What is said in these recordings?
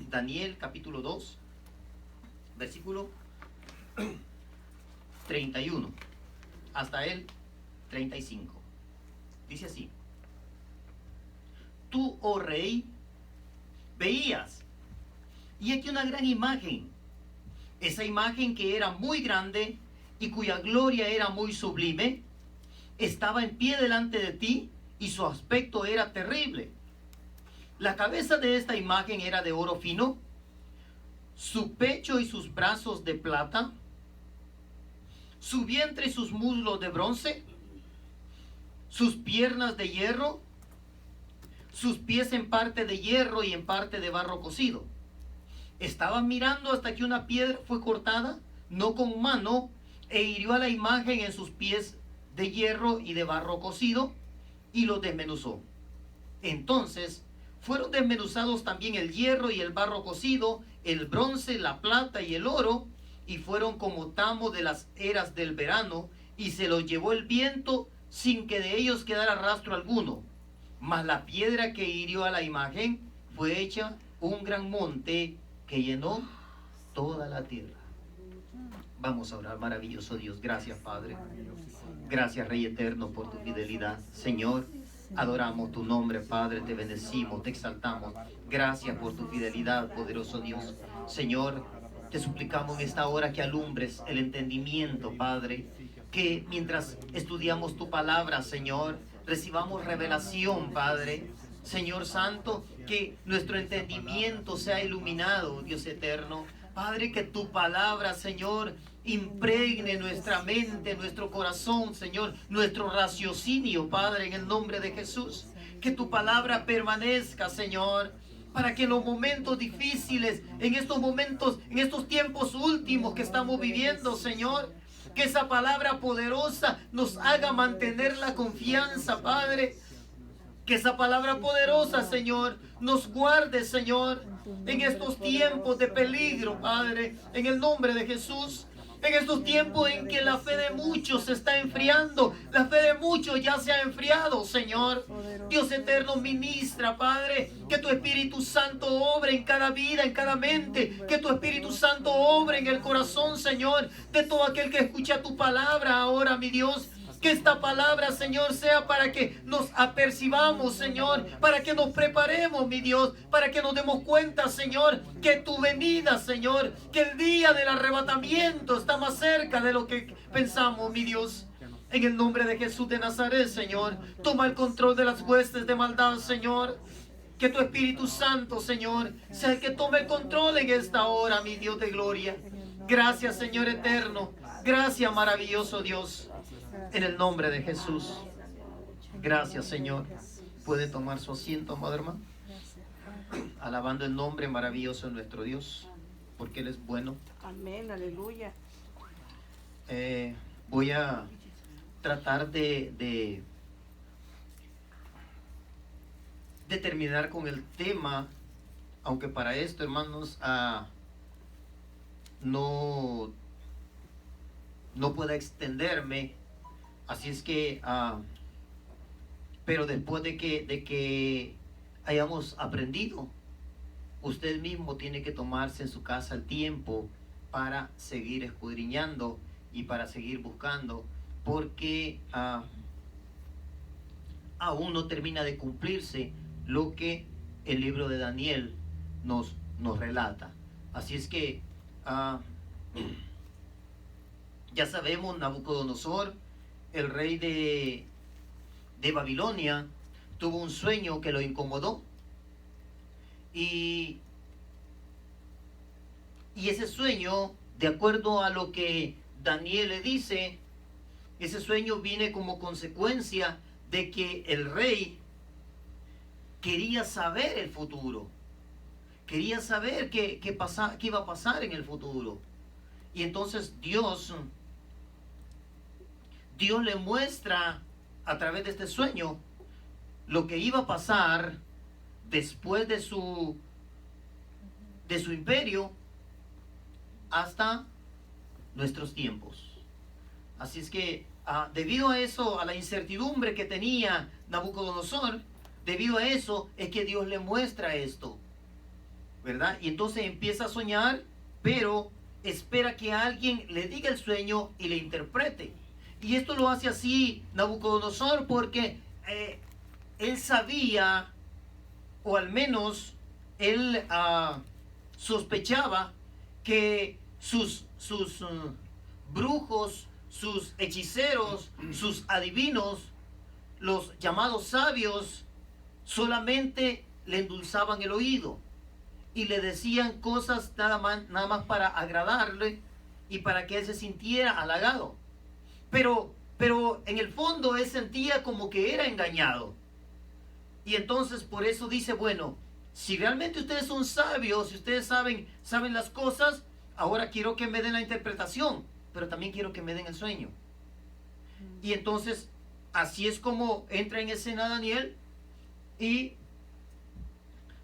Daniel capítulo 2, versículo 31 hasta el 35. Dice así: Tú, oh rey, veías, y aquí una gran imagen, esa imagen que era muy grande y cuya gloria era muy sublime, estaba en pie delante de ti y su aspecto era terrible. La cabeza de esta imagen era de oro fino, su pecho y sus brazos de plata, su vientre y sus muslos de bronce, sus piernas de hierro, sus pies en parte de hierro y en parte de barro cocido. Estaban mirando hasta que una piedra fue cortada, no con mano, e hirió a la imagen en sus pies de hierro y de barro cocido, y los desmenuzó. Entonces fueron desmenuzados también el hierro y el barro cocido, el bronce, la plata y el oro, y fueron como tamo de las eras del verano, y se los llevó el viento sin que de ellos quedara rastro alguno. Mas la piedra que hirió a la imagen fue hecha un gran monte que llenó toda la tierra. Vamos a orar. Maravilloso Dios, gracias Padre, gracias Rey eterno por tu fidelidad. Señor, adoramos tu nombre, Padre, te bendecimos, te exaltamos. Gracias por tu fidelidad, poderoso Dios. Señor, te suplicamos en esta hora que alumbres el entendimiento, Padre, que mientras estudiamos tu palabra, Señor, recibamos revelación, Padre. Señor Santo, que nuestro entendimiento sea iluminado, Dios eterno. Padre, que tu palabra, Señor, impregne nuestra mente, nuestro corazón, Señor, nuestro raciocinio, Padre, en el nombre de Jesús. Que tu palabra permanezca, Señor, para que en los momentos difíciles, en estos momentos, en estos tiempos últimos que estamos viviendo, Señor, que esa palabra poderosa nos haga mantener la confianza, Padre. Que esa palabra poderosa, Señor, nos guarde, Señor, en estos tiempos de peligro, Padre, en el nombre de Jesús. En estos tiempos en que la fe de muchos se está enfriando, la fe de muchos ya se ha enfriado, Señor. Dios eterno, ministra, Padre, que tu Espíritu Santo obre en cada vida, en cada mente, que tu Espíritu Santo obre en el corazón, Señor, de todo aquel que escucha tu palabra ahora, mi Dios. Que esta palabra, Señor, sea para que nos apercibamos, Señor, para que nos preparemos, mi Dios, para que nos demos cuenta, Señor, que tu venida, Señor, que el día del arrebatamiento está más cerca de lo que pensamos, mi Dios. En el nombre de Jesús de Nazaret, Señor, toma el control de las huestes de maldad, Señor. Que tu Espíritu Santo, Señor, sea el que tome el control en esta hora, mi Dios de gloria. Gracias, Señor eterno. Gracias, maravilloso Dios. En el nombre de Jesús. Gracias, Señor. Puede tomar su asiento, amado hermano. Alabando el nombre maravilloso de nuestro Dios, porque Él es bueno. Amén, aleluya. Voy a tratar de terminar con el tema, aunque para esto, hermanos, no pueda extenderme. Así es que, pero después de que hayamos aprendido, usted mismo tiene que tomarse en su casa el tiempo para seguir escudriñando y para seguir buscando, porque aún no termina de cumplirse lo que el libro de Daniel nos relata. Así es que ya sabemos, Nabucodonosor, el rey de Babilonia, tuvo un sueño que lo incomodó, y ese sueño, de acuerdo a lo que Daniel le dice, ese sueño viene como consecuencia de que el rey quería saber el futuro, quería saber qué iba a pasar en el futuro. Y entonces Dios le muestra a través de este sueño lo que iba a pasar después de su imperio hasta nuestros tiempos. Así es que debido a eso, a la incertidumbre que tenía Nabucodonosor, debido a eso es que Dios le muestra esto. ¿verdad? Y entonces empieza a soñar, pero espera que alguien le diga el sueño y le interprete. Y esto lo hace así Nabucodonosor porque él sabía, o al menos él sospechaba que sus brujos, sus hechiceros, sus adivinos, los llamados sabios, solamente le endulzaban el oído y le decían cosas nada más para agradarle y para que él se sintiera halagado. Pero en el fondo él sentía como que era engañado. Y entonces por eso dice, bueno, si realmente ustedes son sabios, si ustedes saben las cosas, ahora quiero que me den la interpretación, pero también quiero que me den el sueño. Y entonces así es como entra en escena Daniel, y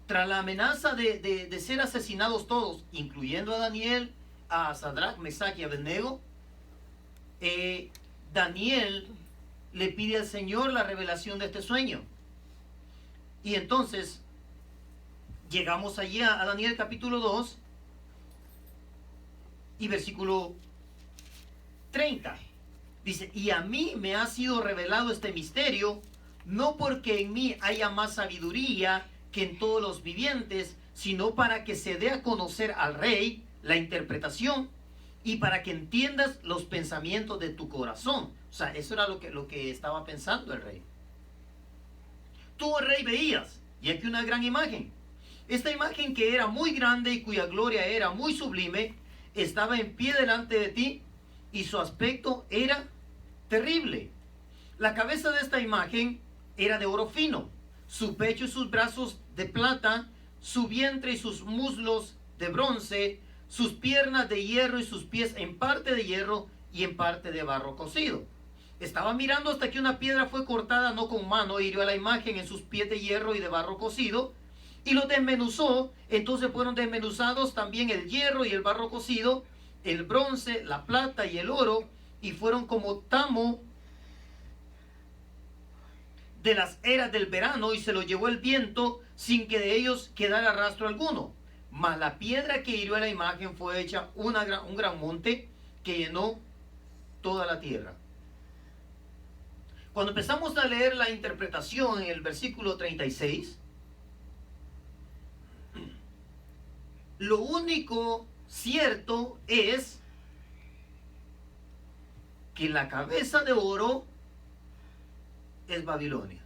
tras la amenaza de ser asesinados todos, incluyendo a Daniel, a Sadrach, Mesach y Abednego, Daniel le pide al Señor la revelación de este sueño. Y entonces llegamos allí a Daniel capítulo 2 y versículo 30. Dice, y a mí me ha sido revelado este misterio, no porque en mí haya más sabiduría que en todos los vivientes, sino para que se dé a conocer al rey la interpretación y para que entiendas los pensamientos de tu corazón. O sea, eso era lo que estaba pensando el rey. Tú, el rey, veías, y aquí una gran imagen. Esta imagen, que era muy grande y cuya gloria era muy sublime, estaba en pie delante de ti, y su aspecto era terrible. La cabeza de esta imagen era de oro fino, su pecho y sus brazos de plata, su vientre y sus muslos de bronce, sus piernas de hierro y sus pies en parte de hierro y en parte de barro cocido. Estaba mirando hasta que una piedra fue cortada no con mano e hirió a la imagen en sus pies de hierro y de barro cocido, y lo desmenuzó. Entonces fueron desmenuzados también el hierro y el barro cocido, el bronce, la plata y el oro, y fueron como tamo de las eras del verano, y se lo llevó el viento sin que de ellos quedara rastro alguno. Mas la piedra que hirió a la imagen fue hecha un gran monte que llenó toda la tierra. Cuando empezamos a leer la interpretación en el versículo 36, lo único cierto es que la cabeza de oro es Babilonia.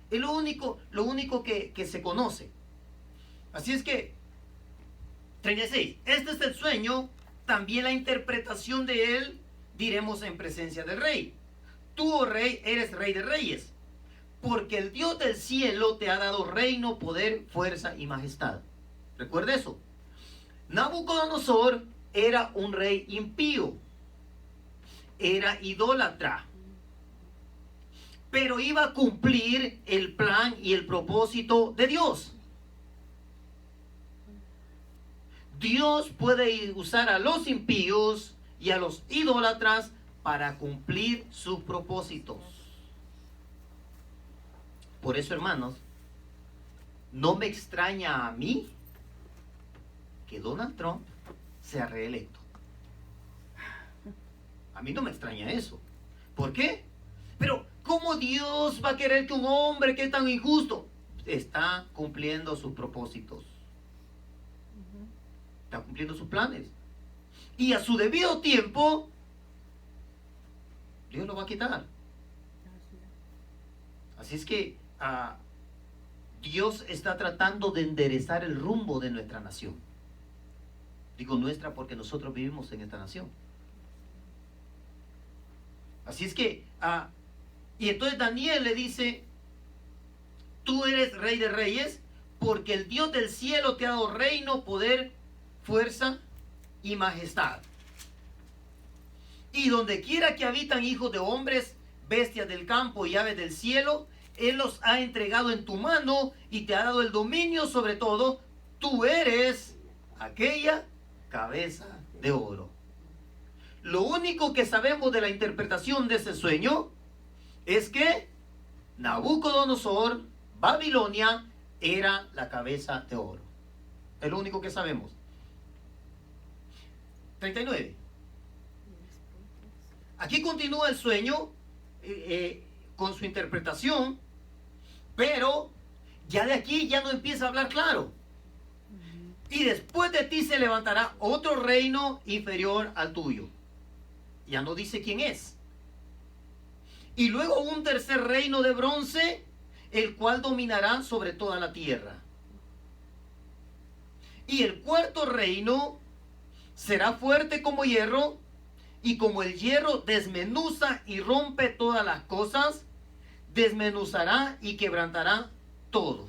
Es lo único que se conoce. Así es que 36. Este es el sueño, también la interpretación de él diremos en presencia del rey. Tú, oh rey, eres rey de reyes, porque el Dios del cielo te ha dado reino, poder, fuerza y majestad. Recuerda eso. Nabucodonosor era un rey impío, era idólatra, pero iba a cumplir el plan y el propósito de Dios. Dios puede usar a los impíos y a los idólatras para cumplir sus propósitos. Por eso, hermanos, no me extraña a mí que Donald Trump sea reelecto. A mí no me extraña eso. ¿Por qué? Pero ¿cómo Dios va a querer que un hombre que es tan injusto está cumpliendo sus propósitos? Está cumpliendo sus planes. Y a su debido tiempo, Dios lo va a quitar. Así es que Dios está tratando de enderezar el rumbo de nuestra nación. Digo nuestra porque nosotros vivimos en esta nación. Así es que, y entonces Daniel le dice, tú eres rey de reyes, porque el Dios del cielo te ha dado reino, poder, fuerza y majestad. Y donde quiera que habitan hijos de hombres, bestias del campo y aves del cielo, Él los ha entregado en tu mano y te ha dado el dominio sobre todo. Tú eres aquella cabeza de oro. Lo único que sabemos de la interpretación de ese sueño es que Nabucodonosor, Babilonia, era la cabeza de oro. Es lo único que sabemos. 39. Aquí continúa el sueño con su interpretación, pero ya de aquí ya no empieza a hablar claro. Y después de ti se levantará otro reino inferior al tuyo. Ya no dice quién es. Y luego un tercer reino de bronce, el cual dominará sobre toda la tierra. Y el cuarto reino será fuerte como hierro, y como el hierro desmenuza y rompe todas las cosas, desmenuzará y quebrantará todo.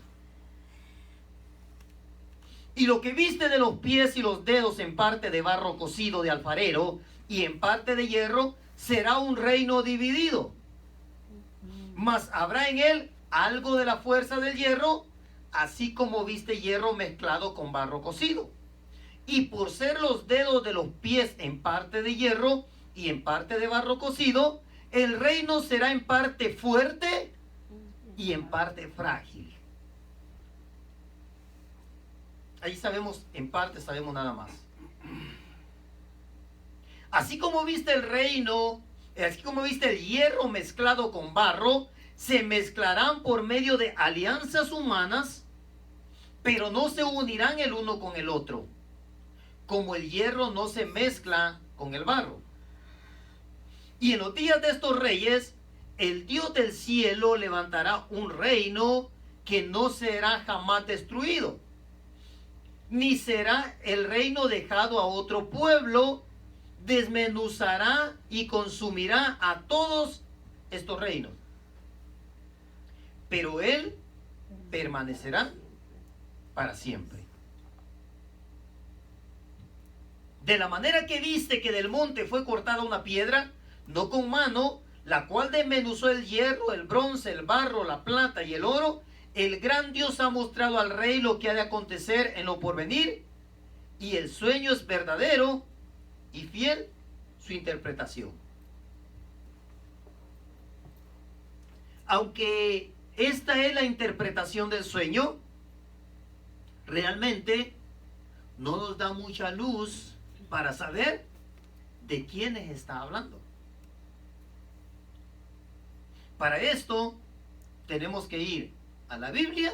Y lo que viste de los pies y los dedos en parte de barro cocido de alfarero y en parte de hierro, será un reino dividido. Mas habrá en él algo de la fuerza del hierro, así como viste hierro mezclado con barro cocido. Y por ser los dedos de los pies en parte de hierro y en parte de barro cocido, el reino será en parte fuerte y en parte frágil. Ahí sabemos, en parte sabemos nada más. Así como viste el reino, así como viste el hierro mezclado con barro, se mezclarán por medio de alianzas humanas, pero no se unirán el uno con el otro, como el hierro no se mezcla con el barro. Y en los días de estos reyes, el Dios del cielo levantará un reino que no será jamás destruido, ni será el reino dejado a otro pueblo. Desmenuzará y consumirá a todos estos reinos, pero él permanecerá para siempre. De la manera que viste que del monte fue cortada una piedra, no con mano, la cual desmenuzó el hierro, el bronce, el barro, la plata y el oro, el gran Dios ha mostrado al rey lo que ha de acontecer en lo porvenir, y el sueño es verdadero y fiel su interpretación. Aunque esta es la interpretación del sueño, realmente no nos da mucha luz para saber de quiénes está hablando. Para esto tenemos que ir a la Biblia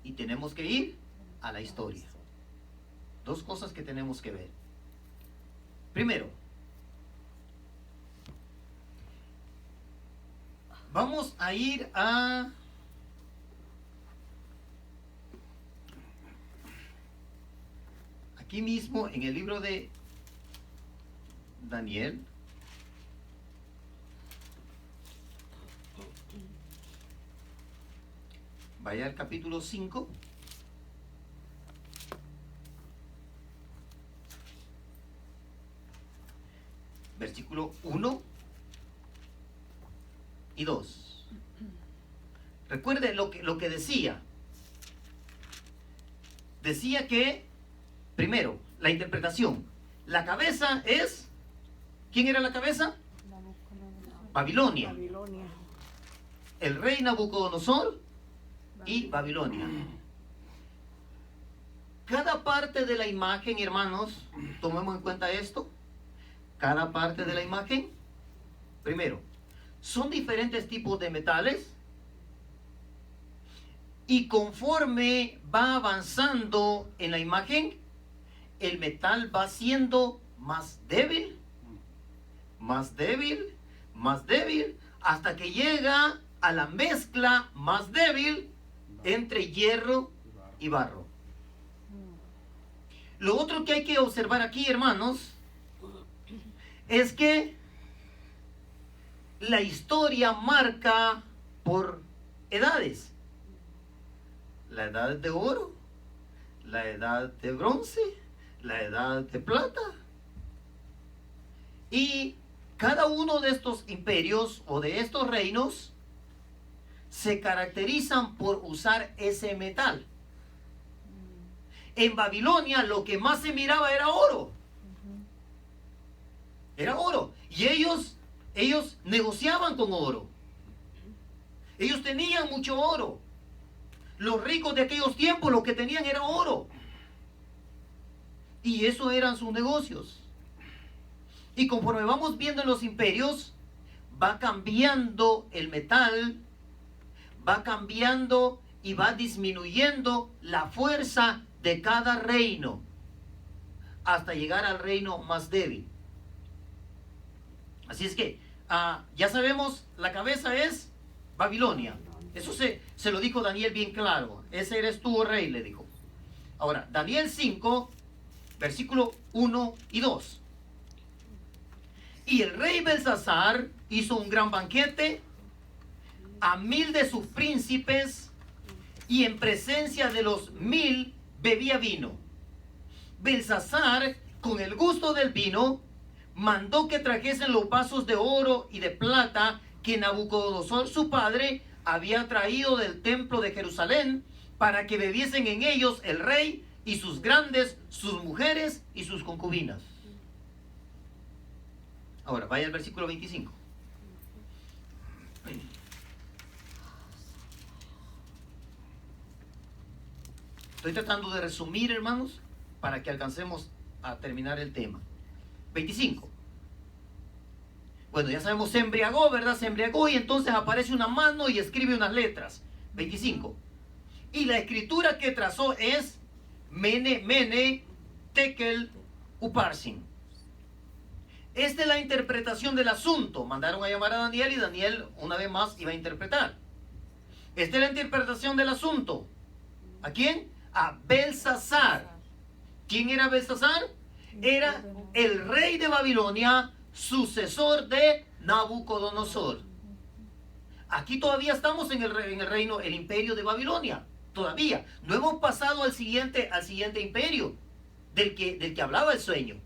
y tenemos que ir a la historia. Dos cosas que tenemos que ver. Primero, vamos a ir a aquí mismo en el libro de Daniel. Vaya al capítulo 5. Versículo 1 y 2. Recuerde lo que decía. Decía que, primero, la interpretación. La cabeza es... ¿Quién era la cabeza? Babilonia. El rey Nabucodonosor y Babilonia. Cada parte de la imagen, hermanos, tomemos en cuenta esto. Cada parte de la imagen, primero, son diferentes tipos de metales, y conforme va avanzando en la imagen, el metal va siendo más débil, más débil, más débil, hasta que llega a la mezcla más débil entre hierro y barro. Lo otro que hay que observar aquí, hermanos, es que la historia marca por edades. La edad de oro, la edad de bronce, la edad de plata. Y cada uno de estos imperios o de estos reinos se caracterizan por usar ese metal. En Babilonia lo que más se miraba era oro. Era oro. Y ellos negociaban con oro. Ellos tenían mucho oro. Los ricos de aquellos tiempos lo que tenían era oro. Y eso eran sus negocios. Y conforme vamos viendo en los imperios, va cambiando el metal, va cambiando y va disminuyendo la fuerza de cada reino hasta llegar al reino más débil. Así es que ya sabemos, la cabeza es Babilonia. Eso se lo dijo Daniel bien claro. Ese eres tú, oh rey, le dijo. Ahora, Daniel 5, versículo 1 y 2. Y el rey Belsasar hizo un gran banquete a 1000 de sus príncipes, y en presencia de los 1000 bebía vino. Belsasar, con el gusto del vino, mandó que trajesen los vasos de oro y de plata que Nabucodonosor su padre había traído del templo de Jerusalén, para que bebiesen en ellos el rey y sus grandes, sus mujeres y sus concubinas. Ahora, vaya al versículo 25. Estoy tratando de resumir, hermanos, para que alcancemos a terminar el tema. 25. Bueno, ya sabemos, se embriagó, ¿verdad? Se embriagó y entonces aparece una mano y escribe unas letras. 25. Y la escritura que trazó es Mene, Mene, Tekel, Uparsin. Esta es la interpretación del asunto. Mandaron a llamar a Daniel y Daniel una vez más iba a interpretar. Esta es la interpretación del asunto. ¿A quién? A Belsasar. ¿Quién era Belsasar? Era el rey de Babilonia, sucesor de Nabucodonosor. Aquí todavía estamos en el reino, el imperio de Babilonia. Todavía. No hemos pasado al siguiente imperio del que hablaba el sueño.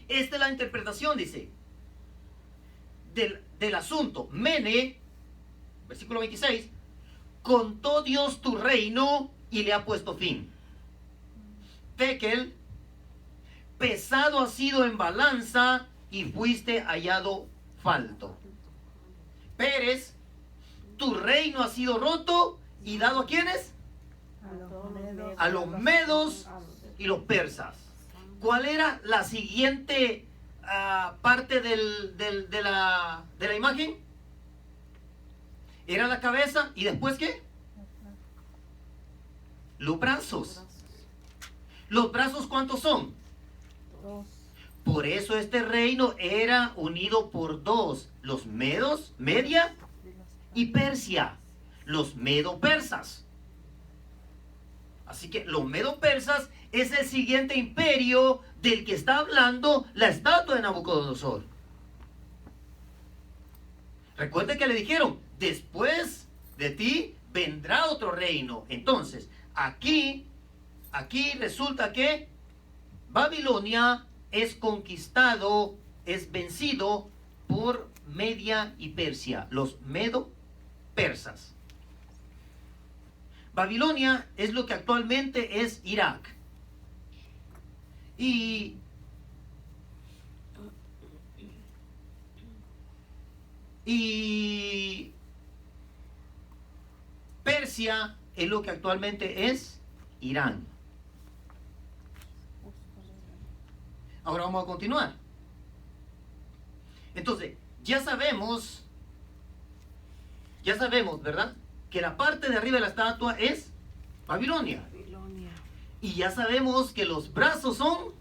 Esta es la interpretación, dice, del asunto. Mene, versículo 26, contó Dios tu reino y le ha puesto fin. Tekel, pesado has sido en balanza y fuiste hallado falto. Pérez, tu reino ha sido roto y dado a ¿quiénes? A los medos y los persas. ¿Cuál era la siguiente parte de la imagen? Era la cabeza y después ¿qué? Los brazos. ¿Los brazos cuántos son? Dos. Por eso este reino era unido por dos. Los medos, Media y Persia. Los medo-persas. Así que los medo-persas es el siguiente imperio del que está hablando la estatua de Nabucodonosor. Recuerde que le dijeron, después de ti vendrá otro reino. Entonces, aquí resulta que Babilonia es conquistado, es vencido por Media y Persia, los medo-persas. Babilonia es lo que actualmente es Irak. Y Persia es lo que actualmente es Irán. Ahora vamos a continuar. Entonces, ya sabemos, ¿verdad? Que la parte de arriba de la estatua es Babilonia. Y ya sabemos que los brazos son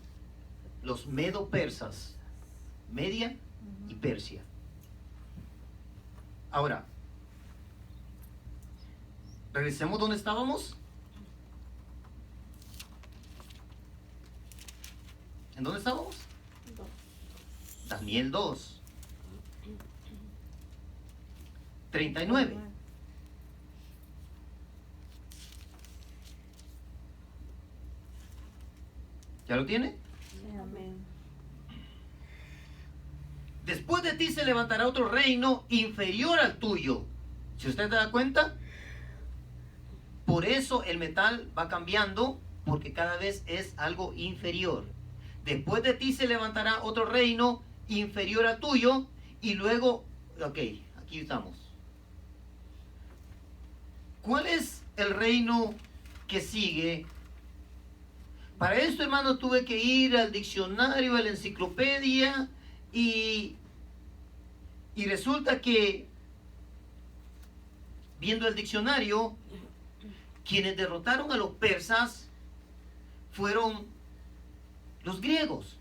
los medo-persas, Media y Persia. Ahora, regresemos donde estábamos. ¿En dónde estábamos? Daniel 2, 39. ¿Ya lo tiene? Sí, amén. Después de ti se levantará otro reino inferior al tuyo. Si usted se da cuenta, por eso el metal va cambiando, porque cada vez es algo inferior. Después de ti se levantará otro reino inferior al tuyo, y luego, ok, aquí estamos. ¿Cuál es el reino que sigue Para esto, hermano, tuve que ir al diccionario, a la enciclopedia, y resulta que, viendo el diccionario, quienes derrotaron a los persas fueron los griegos.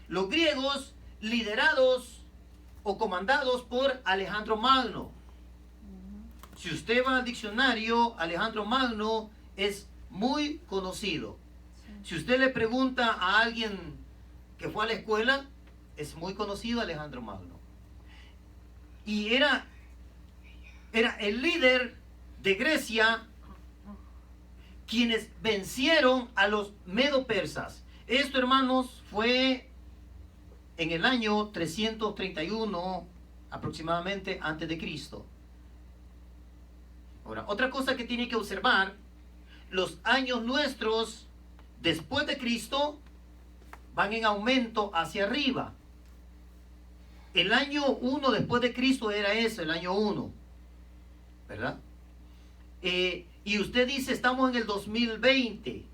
Los griegos liderados o comandados por Alejandro Magno. Si usted va al diccionario, Alejandro Magno es muy conocido. Si usted le pregunta a alguien que fue a la escuela, es muy conocido Alejandro Magno. Y era el líder de Grecia, quienes vencieron a los medo-persas. Esto, hermanos, fue en el año 331 aproximadamente antes de Cristo. Ahora, otra cosa que tiene que observar, los años nuestros después de Cristo van en aumento hacia arriba. El año 1 después de Cristo era eso, el año 1, ¿verdad? Y usted dice, estamos en el 2020.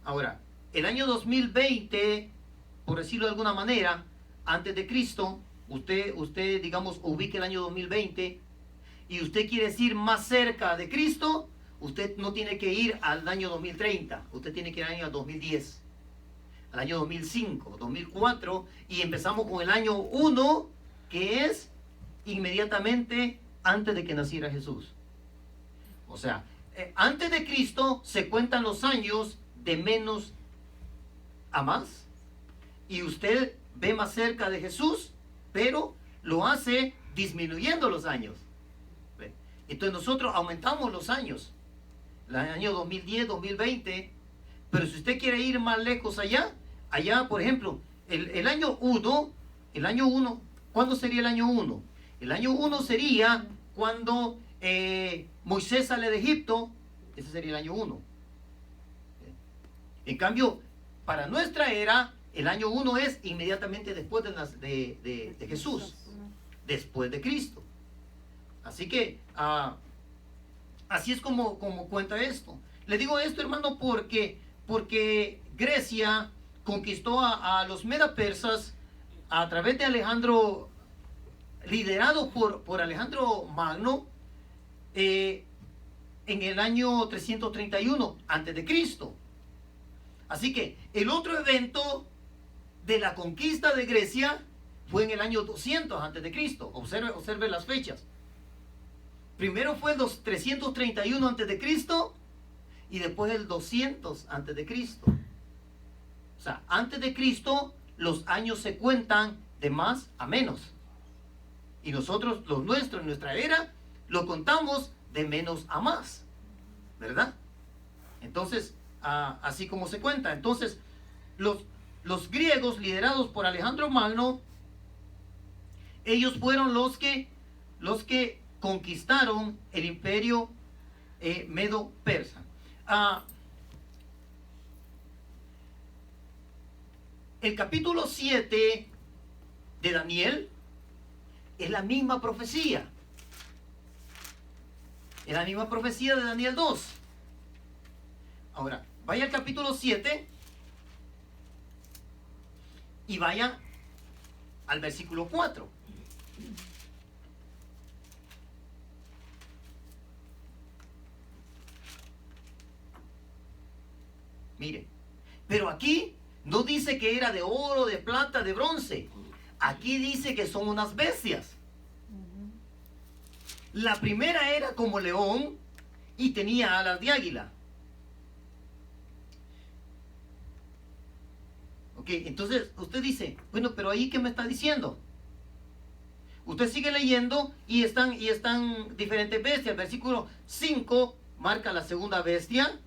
Ahora, el año 2020, por decirlo de alguna manera, antes de Cristo, usted digamos, ubique el año 2020, y usted quiere decir más cerca de Cristo, usted no tiene que ir al año 2030, usted tiene que ir al año 2010, al año 2005, 2004, y empezamos con el año 1, que es inmediatamente antes de que naciera Jesús. O sea, antes de Cristo se cuentan los años de menos a más, y usted ve más cerca de Jesús, pero lo hace disminuyendo los años. Entonces nosotros aumentamos los años, el año 2010, 2020, pero si usted quiere ir más lejos allá, por ejemplo, el año 1, ¿cuándo sería el año 1? El año 1 sería cuando Moisés sale de Egipto, ese sería el año 1. En cambio, para nuestra era, el año 1 es inmediatamente después de Jesús, después de Cristo. Así que, así es como cuenta esto. Le digo esto, hermano, porque Grecia conquistó a los medo-persas a través de Alejandro, liderado por Alejandro Magno, en el año 331 antes de Cristo. Así que el otro evento de la conquista de Grecia fue en el año 200 antes de Cristo. Observe las fechas. Primero fue el 331 antes de Cristo y después el 200 antes de Cristo. O sea, antes de Cristo los años se cuentan de más a menos. Y nosotros, los nuestros, en nuestra era, lo contamos de menos a más, ¿verdad? Entonces, así como se cuenta. Entonces, los griegos, liderados por Alejandro Magno, ellos fueron los que conquistaron el imperio medo-persa. El capítulo 7 de Daniel es la misma profecía. Es la misma profecía de Daniel 2. Ahora, vaya al capítulo 7 y vaya al versículo 4. Mire, pero aquí no dice que era de oro, de plata, de bronce. Aquí dice que son unas bestias. La primera era como león y tenía alas de águila. Ok, entonces usted dice, bueno, pero ahí ¿qué me está diciendo? Usted sigue leyendo y están diferentes bestias. El versículo 5 marca la segunda bestia.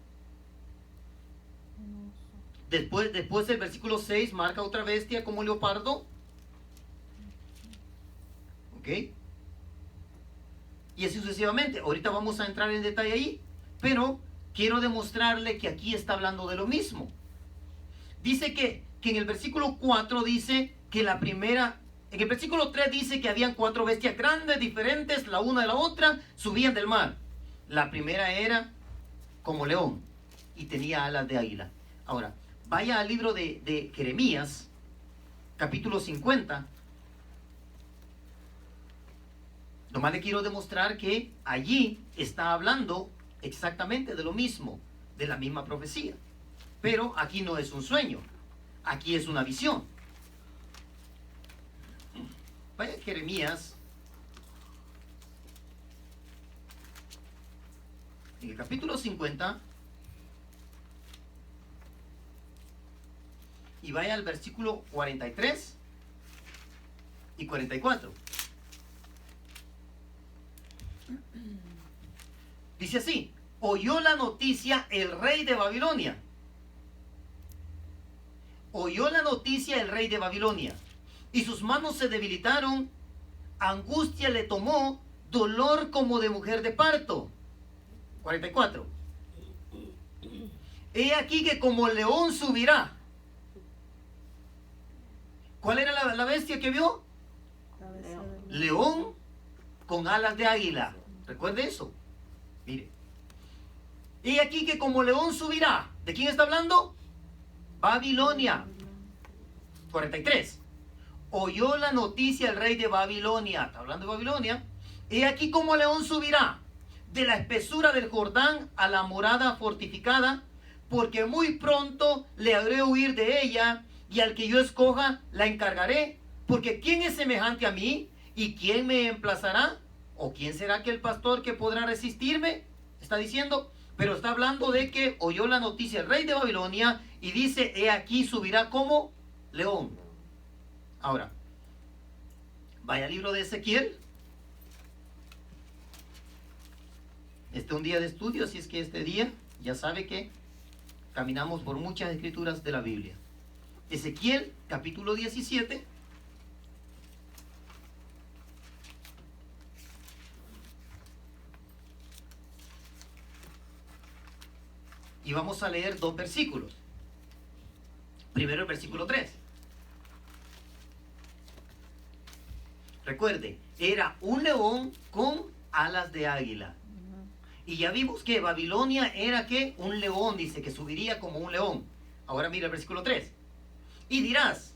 Después el versículo 6 marca otra bestia como leopardo. ¿Ok? Y así sucesivamente. Ahorita vamos a entrar en detalle ahí, pero quiero demostrarle que aquí está hablando de lo mismo. Dice que en el versículo 4 dice que la primera, en el versículo 3 dice que habían 4 bestias grandes, diferentes, la una de la otra, subían del mar. La primera era como león. y tenía alas de águila. Ahora, vaya al libro de Jeremías, capítulo 50. Nomás le quiero demostrar que allí está hablando exactamente de lo mismo, de la misma profecía. Pero aquí no es un sueño, aquí es una visión. Vaya a Jeremías, en el capítulo 50, y vaya al versículo 43 y 44. Dice así: oyó la noticia el rey de Babilonia. Oyó la noticia el rey de Babilonia, y sus manos se debilitaron, angustia le tomó, dolor como de mujer de parto. 44. He aquí que como león subirá. ¿Cuál era la bestia que vio? León con alas de águila. Recuerde eso. Mire. He aquí que como león subirá. ¿De quién está hablando? Babilonia. 43. Oyó la noticia el rey de Babilonia. Está hablando de Babilonia. He aquí como león subirá de la espesura del Jordán a la morada fortificada, porque muy pronto le haré huir de ella, y al que yo escoja la encargaré, porque ¿quién es semejante a mí? ¿Y quién me emplazará? ¿O quién será aquel pastor que podrá resistirme? Está diciendo, pero está hablando de que oyó la noticia el rey de Babilonia y dice, he aquí subirá como león. Ahora, vaya al libro de Ezequiel. Este es un día de estudio, así es que este día ya sabe que caminamos por muchas escrituras de la Biblia. Ezequiel, capítulo 17. Y vamos a leer 2 versículos. Primero el versículo 3. Recuerde, era un león con alas de águila. Y ya vimos que Babilonia era que un león, dice que subiría como un león. Ahora mira el versículo 3. Y dirás,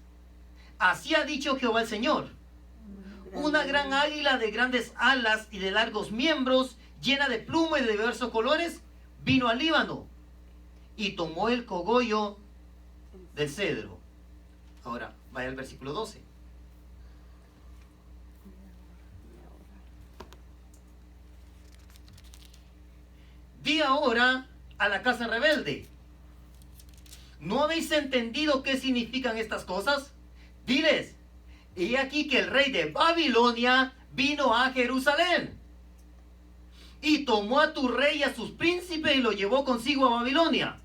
así ha dicho Jehová el Señor, una gran águila de grandes alas y de largos miembros, llena de pluma y de diversos colores, vino al Líbano y tomó el cogollo del cedro. Ahora vaya al versículo 12. Di ahora a la casa rebelde, ¿no habéis entendido qué significan estas cosas? Diles, he aquí que el rey de Babilonia vino a Jerusalén y tomó a tu rey y a sus príncipes y lo llevó consigo a Babilonia.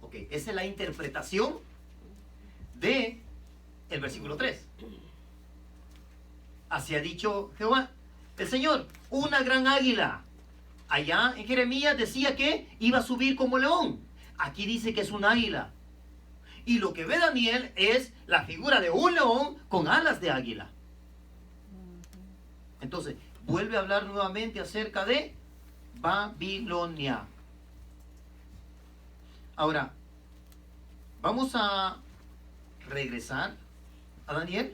Ok, esa es la interpretación de el versículo 3. Así ha dicho Jehová el Señor, una gran águila. Allá en Jeremías decía que iba a subir como león. Aquí dice que es un águila. Y lo que ve Daniel es la figura de un león con alas de águila. Entonces, vuelve a hablar nuevamente acerca de Babilonia. Ahora, vamos a regresar a Daniel.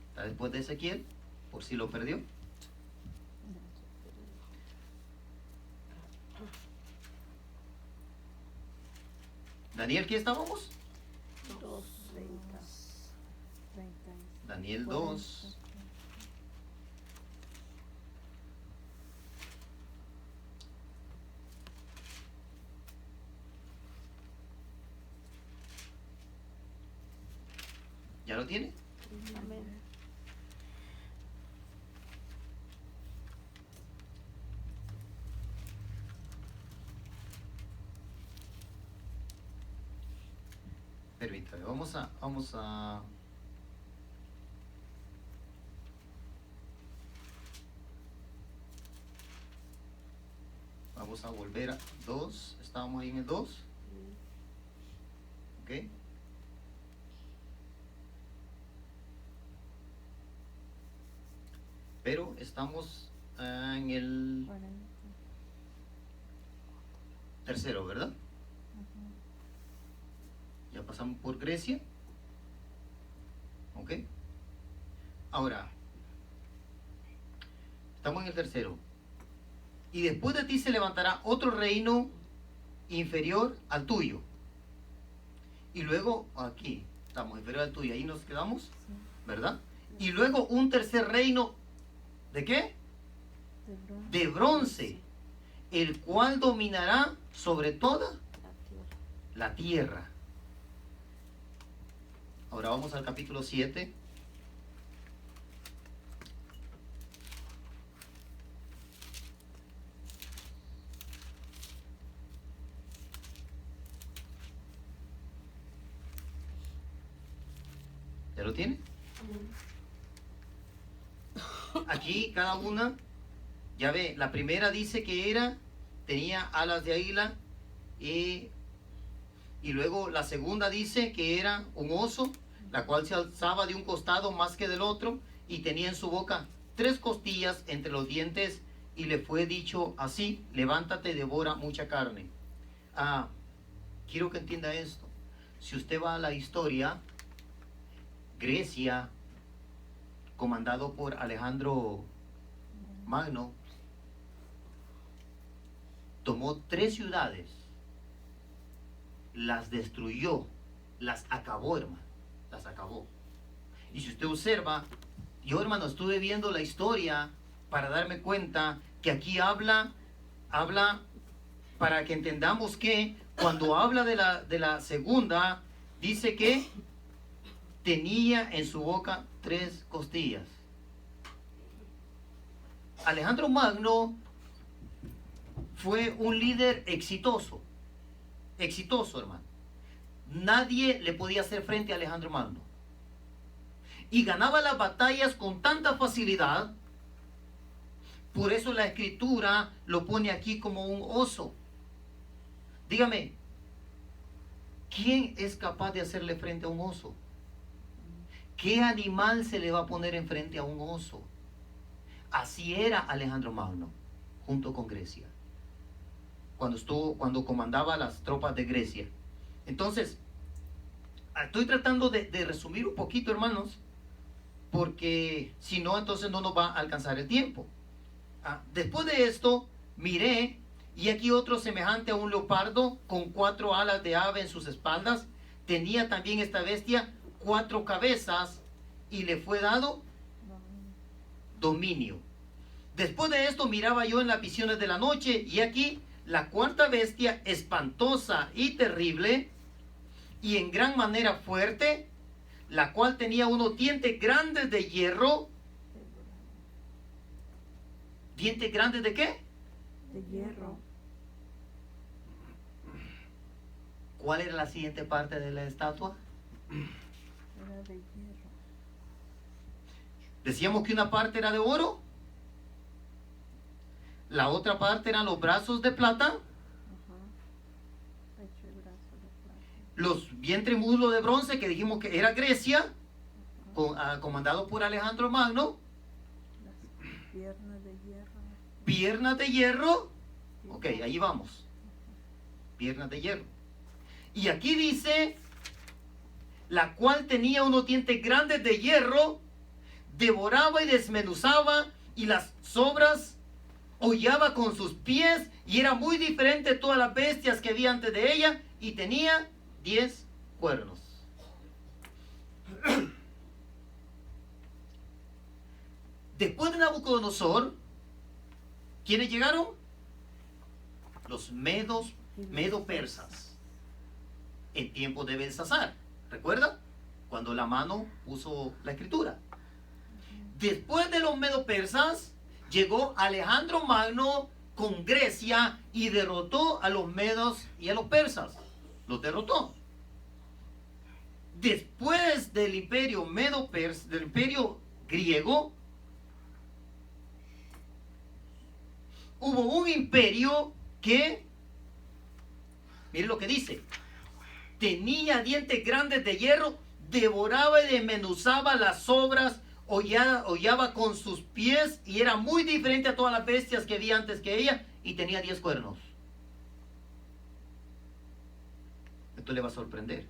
Está después de Ezequiel, por si lo perdió. Daniel, ¿qué estábamos? 2, 30. Daniel 2. ¿Ya lo tiene? Amén. Permítame, vamos a volver a 2. Estábamos ahí en el 2. Ok. pero estamos en el tercero, ¿verdad? Ya pasamos por Grecia. ¿Ok? Ahora, estamos en el tercero. Y después de ti se levantará otro reino inferior al tuyo. Y luego, aquí, estamos inferior al tuyo, ahí nos quedamos, ¿verdad? Y luego un tercer reino, ¿de qué? De bronce, el cual dominará sobre toda la tierra. Ahora vamos al capítulo 7. ¿Ya lo tiene? Aquí cada una, ya ve, la primera dice que tenía alas de águila, y luego la segunda dice que era un oso, la cual se alzaba de un costado más que del otro, y tenía en su boca 3 costillas entre los dientes, y le fue dicho así: levántate y devora mucha carne. Quiero que entienda esto. Si usted va a la historia, Grecia, comandado por Alejandro Magno, tomó 3 ciudades, las destruyó, las acabó, hermano, las acabó. Y si usted observa, yo, hermano, estuve viendo la historia para darme cuenta que aquí habla para que entendamos que cuando habla de la segunda, dice que tenía en su boca 3 costillas. Alejandro Magno fue un líder exitoso, hermano. Nadie le podía hacer frente a Alejandro Magno. Y ganaba las batallas con tanta facilidad. Por eso la escritura lo pone aquí como un oso. Dígame, ¿quién es capaz de hacerle frente a un oso? ¿Qué animal se le va a poner enfrente a un oso? Así era Alejandro Magno, junto con Grecia, cuando comandaba las tropas de Grecia. Entonces, estoy tratando de resumir un poquito, hermanos, porque si no, entonces no nos va a alcanzar el tiempo. Después de esto, miré, y aquí otro semejante a un leopardo, con 4 alas de ave en sus espaldas. Tenía también esta bestia 4 cabezas, y le fue dado dominio. Después de esto miraba yo en las visiones de la noche, y aquí la 4ª bestia, espantosa y terrible, y en gran manera fuerte, la cual tenía unos dientes grandes de hierro. ¿Dientes grandes de qué? De hierro. ¿Cuál era la siguiente parte de la estatua? Era de hierro. Decíamos que una parte era de oro, la otra parte eran los brazos de plata, Hecho el brazo de plata. los vientre y muslo de bronce, que dijimos que era Grecia, comandado por Alejandro Magno, Las piernas de hierro. piernas de hierro. Ok, ahí vamos, piernas de hierro. Y aquí dice, la cual tenía unos dientes grandes de hierro, devoraba y desmenuzaba, y las sobras hollaba con sus pies, y era muy diferente de todas las bestias que había antes de ella, y tenía 10 cuernos. Después de Nabucodonosor, ¿quiénes llegaron? Los medo-persas, en tiempos de Belsasar. ¿Recuerda? Cuando la mano puso la escritura. Después de los medo-persas, llegó Alejandro Magno con Grecia y derrotó a los medos y a los persas. Los derrotó. Después del imperio medo-persa, del imperio griego, hubo un imperio que, mire lo que dice, tenía dientes grandes de hierro, devoraba y desmenuzaba las sobras, hollaba con sus pies y era muy diferente a todas las bestias que había antes que ella y tenía 10 cuernos. Esto le va a sorprender.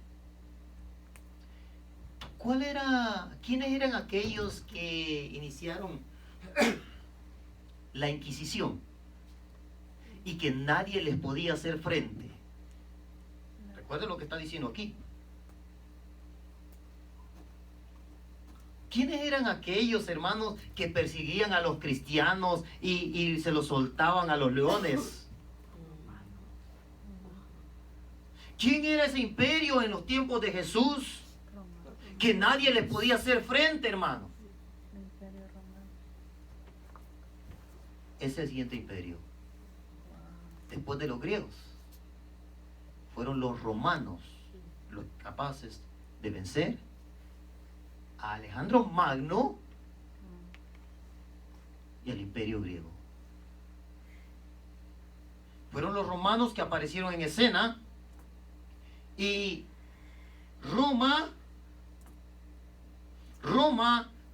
¿Quiénes eran aquellos que iniciaron la Inquisición y que nadie les podía hacer frente? Recuerden lo que está diciendo aquí. ¿Quiénes eran aquellos hermanos que perseguían a los cristianos y se los soltaban a los leones? ¿Quién era ese imperio en los tiempos de Jesús que nadie les podía hacer frente, hermano? El Imperio Romano. Es el siguiente imperio. Después de los griegos, fueron los romanos los capaces de vencer a Alejandro Magno y al imperio griego. Fueron los romanos que aparecieron en escena y Roma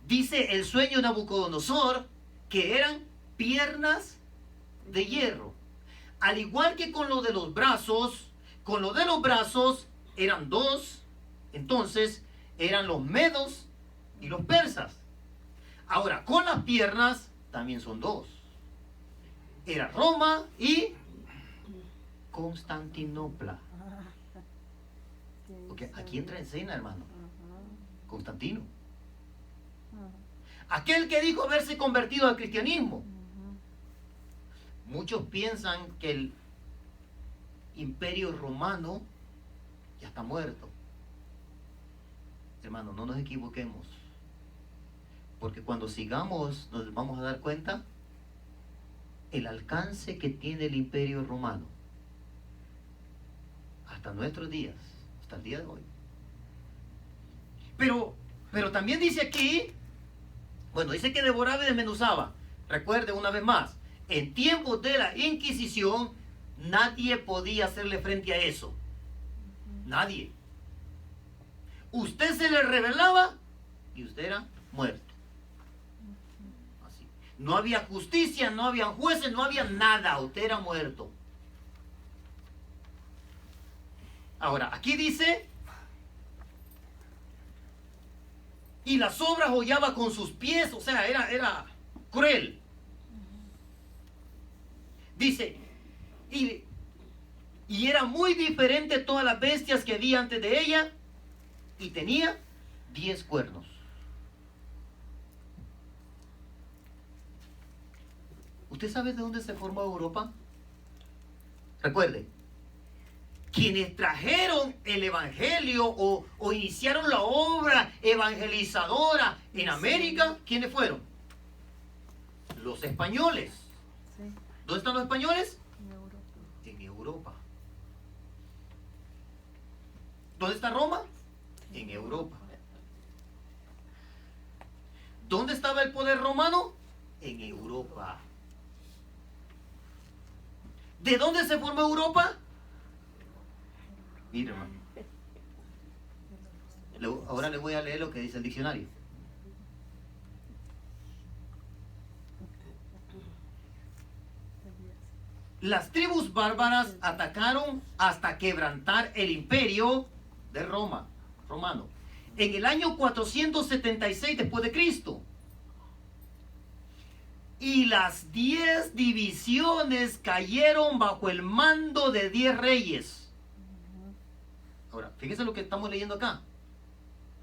dice el sueño de Nabucodonosor que eran piernas de hierro. Al igual que con lo de los brazos eran dos, entonces eran los medos y los persas. Ahora, con las piernas también son dos. Era Roma y Constantinopla. Porque aquí entra en escena, hermano. Constantino. Aquel que dijo haberse convertido al cristianismo. Muchos piensan que el imperio romano ya está muerto. Hermano, no nos equivoquemos. Porque cuando sigamos nos vamos a dar cuenta el alcance que tiene el imperio romano. Hasta nuestros días, hasta el día de hoy. Pero también dice aquí, bueno, dice que devoraba y desmenuzaba. Recuerde una vez más, en tiempos de la Inquisición, nadie podía hacerle frente a eso. Nadie. Usted se le rebelaba y usted era muerto. Así. No había justicia, no había jueces, no había nada. Usted era muerto. Ahora, aquí dice, y las obras hollaba con sus pies, o sea, era cruel. Dice, y era muy diferente a todas las bestias que había antes de ella, y tenía 10 cuernos. ¿Usted sabe de dónde se formó Europa? Recuerde, quienes trajeron el evangelio o iniciaron la obra evangelizadora en América, ¿quiénes fueron? Los españoles. Sí, ¿Dónde están los españoles? en Europa. En Europa. ¿Dónde está Roma? En Europa. ¿Dónde estaba el poder romano? En Europa. ¿De dónde se formó Europa? Mira, hermano. Ahora le voy a leer lo que dice el diccionario. Las tribus bárbaras atacaron hasta quebrantar el imperio de romano. En el año 476 después de Cristo. Y las 10 divisiones cayeron bajo el mando de 10 reyes. Ahora, fíjese lo que estamos leyendo acá.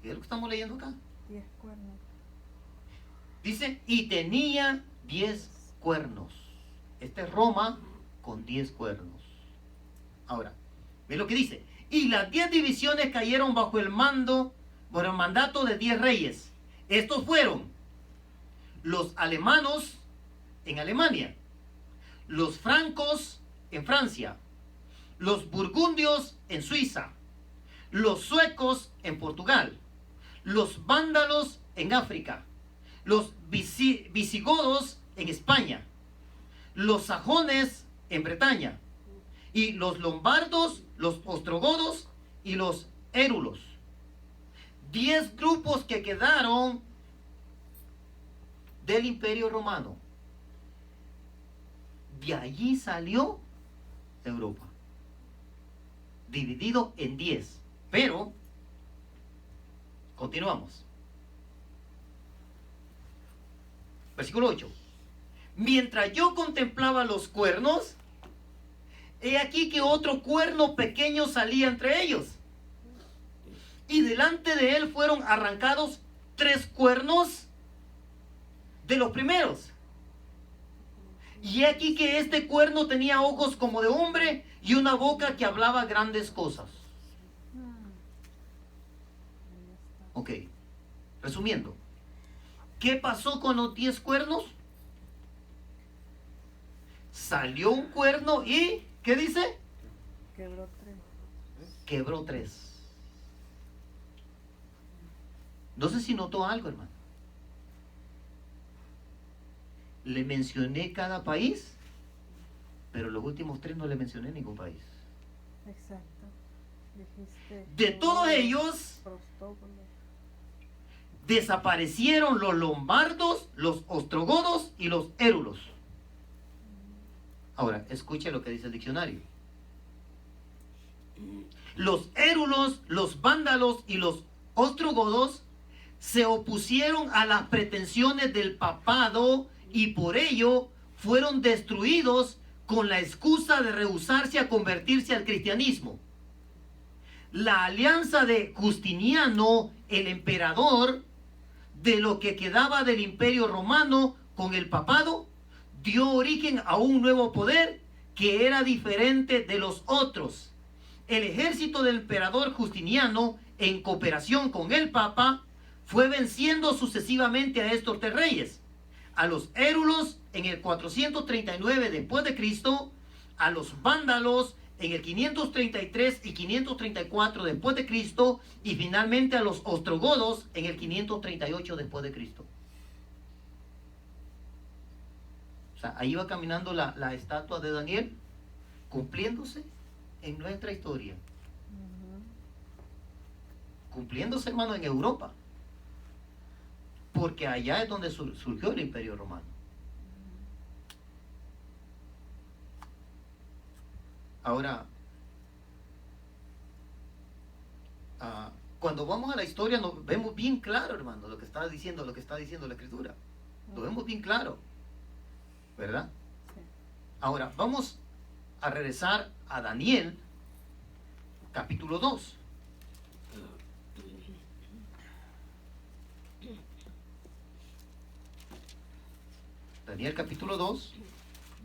¿Qué es lo que estamos leyendo acá? 10 cuernos. Dice, y tenía 10 cuernos. Este es Roma con 10 cuernos. Ahora, ve lo que dice. Y las 10 divisiones cayeron bajo el mandato de 10 reyes. Estos fueron los alemanos en Alemania, los francos en Francia, los burgundios en Suiza, los suecos en Portugal, los vándalos en África, los visigodos en España, los sajones en Bretaña, y los lombardos, los ostrogodos y los érulos. 10 grupos que quedaron del Imperio Romano. De allí salió Europa, dividido en 10. Pero, continuamos. Versículo 8. Mientras yo contemplaba los cuernos, he aquí que otro cuerno pequeño salía entre ellos. Y delante de él fueron arrancados 3 cuernos de los primeros. Y he aquí que este cuerno tenía ojos como de hombre y una boca que hablaba grandes cosas. Ok, resumiendo. ¿Qué pasó con los 10 cuernos? Salió un cuerno y, ¿qué dice? Quebró 3. Quebró 3. No sé si notó algo, hermano. Le mencioné cada país, pero los últimos 3 no le mencioné ningún país. Exacto. Dijiste. De todos ellos desaparecieron los lombardos, los ostrogodos y los érulos. Ahora, escuche lo que dice el diccionario. Los érulos, los vándalos y los ostrogodos se opusieron a las pretensiones del papado y por ello fueron destruidos con la excusa de rehusarse a convertirse al cristianismo. La alianza de Justiniano, el emperador, de lo que quedaba del Imperio Romano con el papado, dio origen a un nuevo poder que era diferente de los otros. El ejército del emperador Justiniano, en cooperación con el papa, fue venciendo sucesivamente a estos 3 reyes. A los érulos en el 439 después de Cristo, a los vándalos en el 533 y 534 después de Cristo, y finalmente a los ostrogodos en el 538 después de Cristo. O sea, ahí va caminando la estatua de Daniel, cumpliéndose en nuestra historia. Cumpliéndose, hermano, en Europa. Porque allá es donde surgió el Imperio Romano. Ahora, cuando vamos a la historia nos vemos bien claro, hermano, lo que está diciendo la Escritura. Lo vemos bien claro, ¿verdad? Sí. Ahora, vamos a regresar a Daniel, capítulo 2. Daniel capítulo 2,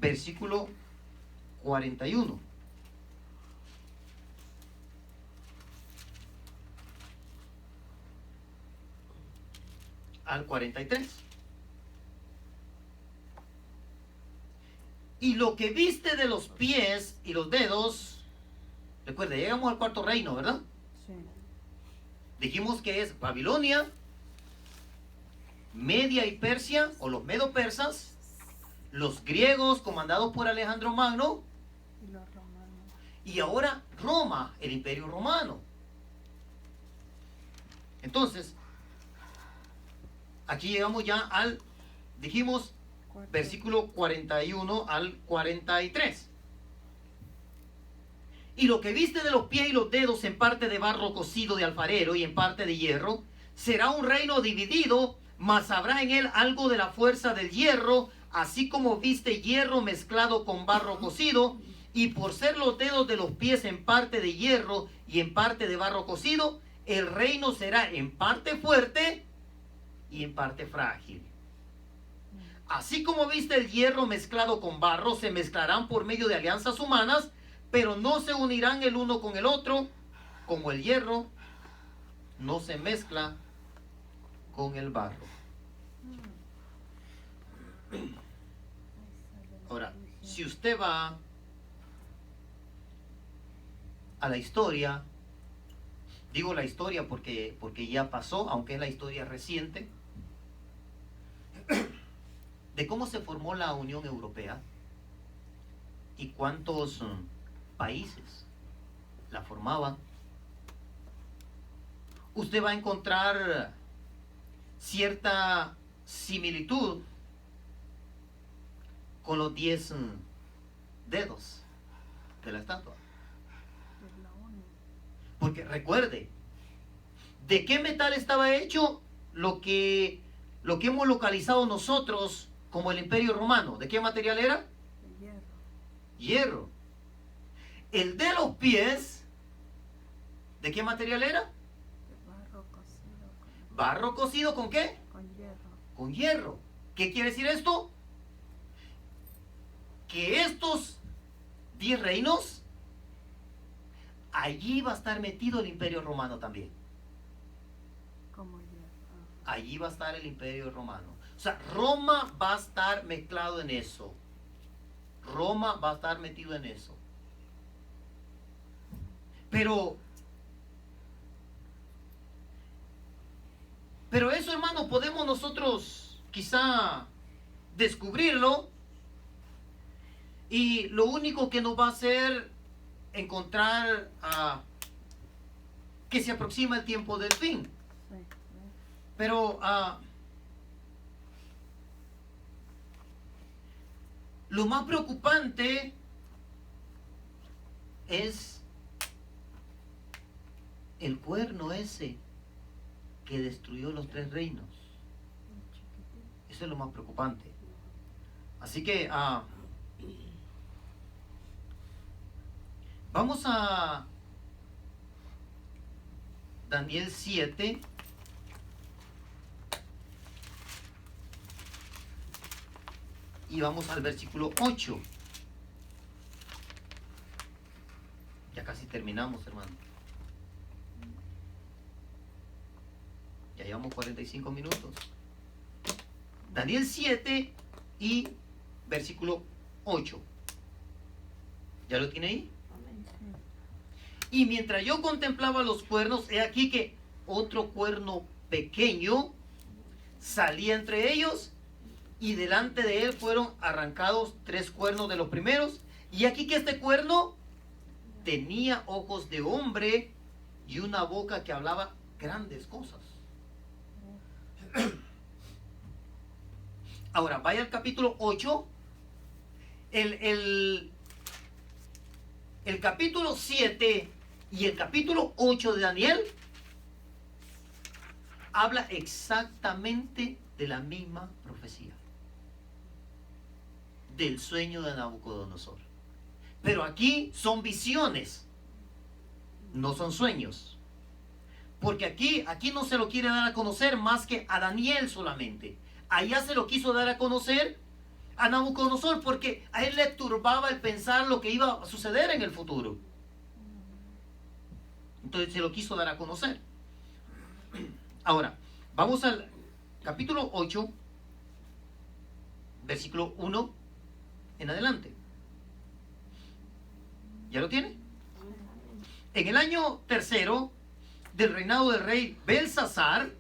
versículo 41. Al 43. Y lo que viste de los pies y los dedos, recuerde, llegamos al 4.º reino, ¿verdad? Sí. Dijimos que es Babilonia, Media y Persia, o los medo-persas, los griegos comandados por Alejandro Magno, Y los romanos. y ahora Roma, el Imperio Romano. Entonces, aquí llegamos ya al, dijimos, versículo 41 al 43. Y lo que viste de los pies y los dedos en parte de barro cocido de alfarero y en parte de hierro, será un reino dividido, mas habrá en él algo de la fuerza del hierro, así como viste hierro mezclado con barro cocido, y por ser los dedos de los pies en parte de hierro y en parte de barro cocido, el reino será en parte fuerte y en parte frágil. Así como viste el hierro mezclado con barro, se mezclarán por medio de alianzas humanas, pero no se unirán el uno con el otro, como el hierro no se mezcla con el barro. Ahora, si usted va a la historia, digo la historia porque ya pasó, aunque es la historia reciente, de cómo se formó la Unión Europea y cuántos países la formaban, usted va a encontrar cierta similitud con los 10 dedos de la estatua. Es la única. Porque recuerde, ¿de qué metal estaba hecho lo que hemos localizado nosotros como el Imperio Romano? ¿De qué material era? De hierro. Hierro. El de los pies, ¿de qué material era? De barro cocido Barro cocido ¿con qué? con hierro. Con hierro. ¿Qué quiere decir esto? Que estos 10 reinos, allí va a estar metido el Imperio Romano también. Como hierro. Allí va a estar el Imperio Romano. O sea, Roma va a estar mezclado en eso. Roma va a estar metido en eso. Pero eso, hermano, podemos nosotros quizá descubrirlo, y lo único que nos va a hacer encontrar que se aproxima el tiempo del fin. Sí, sí. Pero lo más preocupante es el cuerno ese que destruyó los 3 reinos. Un chiquitín. Eso es lo más preocupante. Así que vamos a Daniel 7. Y vamos al versículo 8. Ya casi terminamos, hermano. Ya llevamos 45 minutos. Daniel 7 y versículo 8. ¿Ya lo tiene ahí? Y mientras yo contemplaba los cuernos, he aquí que otro cuerno pequeño salía entre ellos, y delante de él fueron arrancados 3 cuernos de los primeros. Y aquí que este cuerno tenía ojos de hombre y una boca que hablaba grandes cosas. Ahora, vaya al capítulo 8. El capítulo 7 y el capítulo 8 de Daniel habla exactamente de la misma profecía, del sueño de Nabucodonosor. Pero aquí son visiones, no son sueños. Porque aquí no se lo quiere dar a conocer más que a Daniel solamente. Allá se lo quiso dar a conocer a Nabucodonosor, porque a él le turbaba el pensar lo que iba a suceder en el futuro. Entonces se lo quiso dar a conocer. Ahora, vamos al capítulo 8, versículo 1 en adelante. ¿Ya lo tiene? En el año 3 del reinado del rey Belsasar,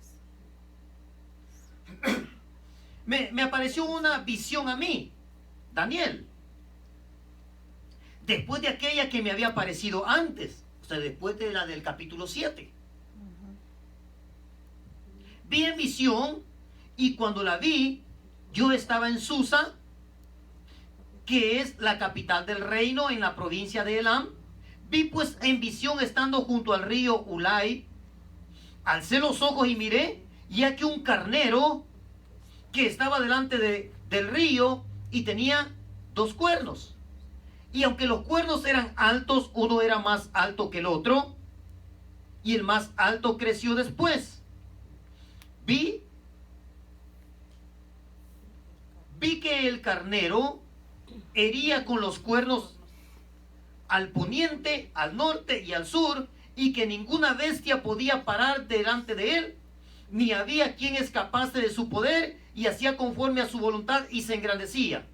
me apareció una visión a mí, Daniel, después de aquella que me había aparecido antes, o sea, después de la del capítulo 7. Vi en visión, y cuando la vi, yo estaba en Susa, que es la capital del reino en la provincia de Elam. Vi pues en visión, estando junto al río Ulai, alcé los ojos y miré, y aquí un carnero que estaba delante del río, y tenía 2 cuernos. Y aunque los cuernos eran altos, uno era más alto que el otro, y el más alto creció después. Vi que el carnero hería con los cuernos al poniente, al norte y al sur, y que ninguna bestia podía parar delante de él, ni había quien escapase de su poder, y hacía conforme a su voluntad y se engrandecía.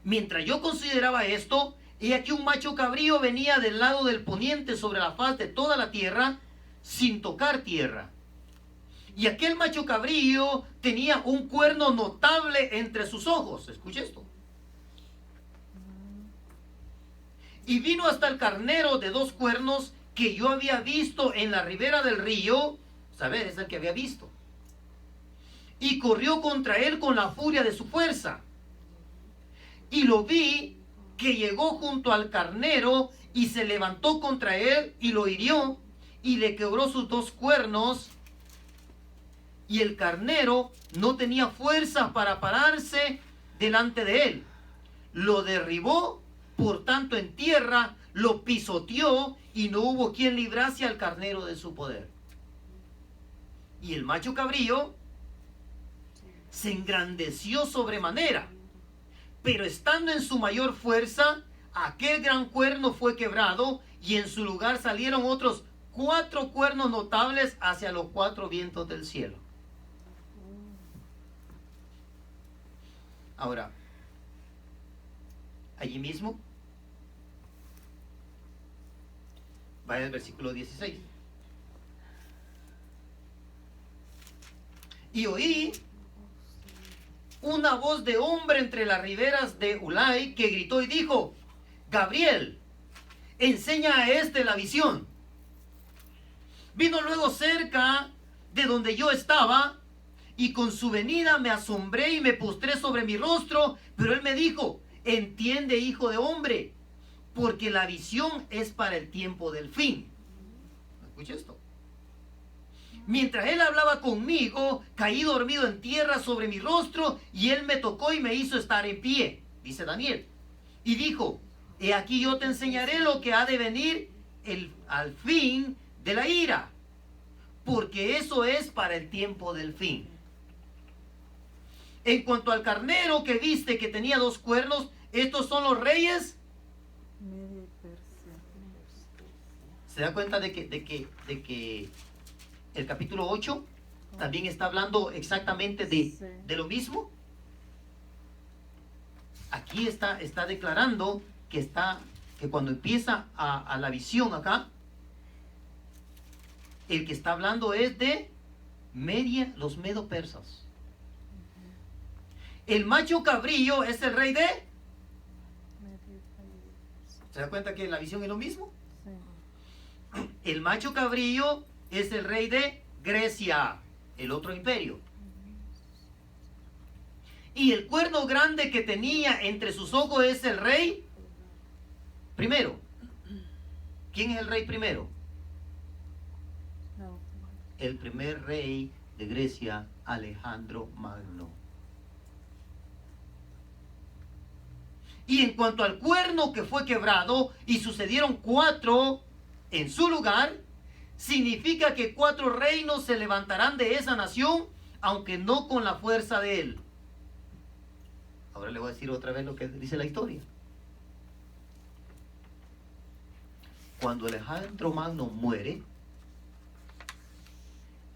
Mientras yo consideraba esto, he aquí un macho cabrío venía del lado del poniente sobre la faz de toda la tierra, sin tocar tierra. Y aquel macho cabrío tenía un cuerno notable entre sus ojos. Escuche esto. Y vino hasta el carnero de 2 cuernos que yo había visto en la ribera del río. ¿Saber? Es el que había visto. y corrió contra él con la furia de su fuerza. Y lo vi que llegó junto al carnero y se levantó contra él y lo hirió y le quebró sus dos cuernos. Y el carnero no tenía fuerza para pararse delante de él. Lo derribó, por tanto, en tierra, lo pisoteó y no hubo quien librase al carnero de su poder. Y el macho cabrío se engrandeció sobremanera, pero estando en su mayor fuerza, aquel gran cuerno fue quebrado y en su lugar salieron otros 4 cuernos notables hacia los 4 vientos del cielo. Ahora, allí mismo, vaya al versículo 16. Y oí una voz de hombre entre las riberas de Ulai que gritó y dijo: Gabriel, enseña a este la visión. Vino luego cerca de donde yo estaba, y con su venida me asombré y me postré sobre mi rostro, pero él me dijo: entiende, hijo de hombre, porque la visión es para el tiempo del fin. Escucha esto. Mientras él hablaba conmigo, caí dormido en tierra sobre mi rostro, y él me tocó y me hizo estar en pie, dice Daniel. Y dijo: he aquí yo te enseñaré lo que ha de venir al fin de la ira, porque eso es para el tiempo del fin. En cuanto al carnero que viste que tenía 2 cuernos, estos son los reyes. Media y Persia. ¿Se da cuenta de que el capítulo 8 también está hablando exactamente de lo mismo? Aquí está declarando que cuando empieza a la visión acá, el que está hablando es de los medo persas. El macho cabrillo es el rey de... ¿Se da cuenta que la visión es lo mismo? Sí. El macho cabrillo es el rey de Grecia, el otro imperio. Y el cuerno grande que tenía entre sus ojos es el rey primero. ¿Quién es el rey primero? No. El primer rey de Grecia, Alejandro Magno. Y en cuanto al cuerno que fue quebrado y sucedieron 4 en su lugar, significa que 4 reinos se levantarán de esa nación, aunque no con la fuerza de él. Ahora le voy a decir otra vez lo que dice la historia. Cuando Alejandro Magno muere,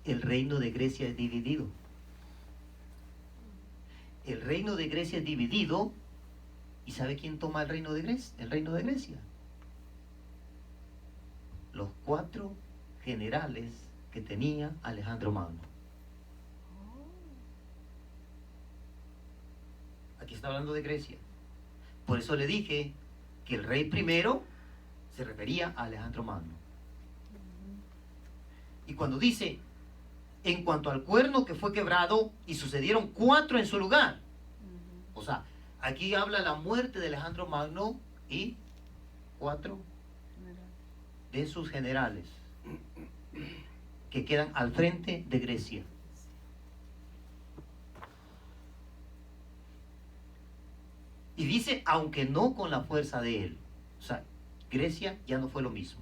el reino de Grecia es dividido. El reino de Grecia es dividido. ¿Y sabe quién toma el reino de Grecia? El reino de Grecia. Los 4 generales que tenía Alejandro Magno. Aquí está hablando de Grecia. Por eso le dije que el rey primero se refería a Alejandro Magno. Y cuando dice, en cuanto al cuerno que fue quebrado y sucedieron 4 en su lugar. O sea, aquí habla la muerte de Alejandro Magno y 4 de sus generales que quedan al frente de Grecia. Y dice, aunque no con la fuerza de él. O sea, Grecia ya no fue lo mismo.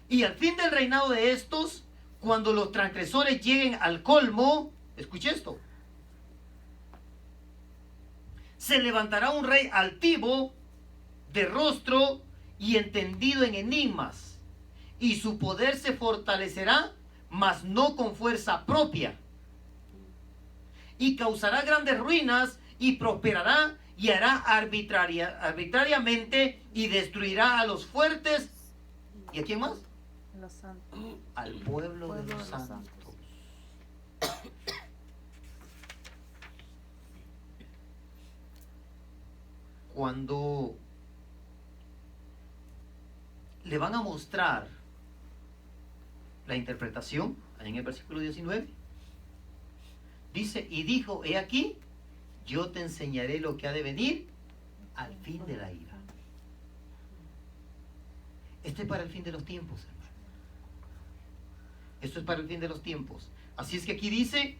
Y al fin del reinado de estos, cuando los transgresores lleguen al colmo, escuche esto, se levantará un rey altivo, de rostro y entendido en enigmas, y su poder se fortalecerá, mas no con fuerza propia, y causará grandes ruinas, y prosperará, y hará arbitrariamente, y destruirá a los fuertes. ¿Y a quién más? Los santos. Al pueblo de los santos. Cuando le van a mostrar la interpretación, ahí en el versículo 19. Dice, y dijo, he aquí, yo te enseñaré lo que ha de venir al fin de la ira. Este es para el fin de los tiempos, hermano. Esto es para el fin de los tiempos. Así es que aquí dice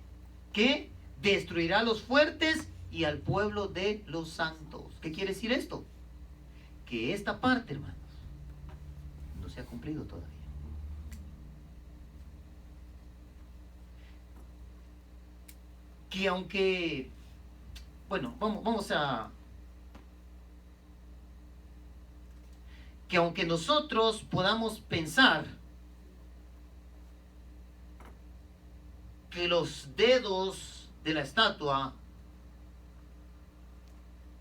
que destruirá a los fuertes y al pueblo de los santos. ¿Qué quiere decir esto? Que esta parte, hermanos, no se ha cumplido todavía. Que aunque, bueno, vamos a... Que aunque nosotros podamos pensar que los dedos de la estatua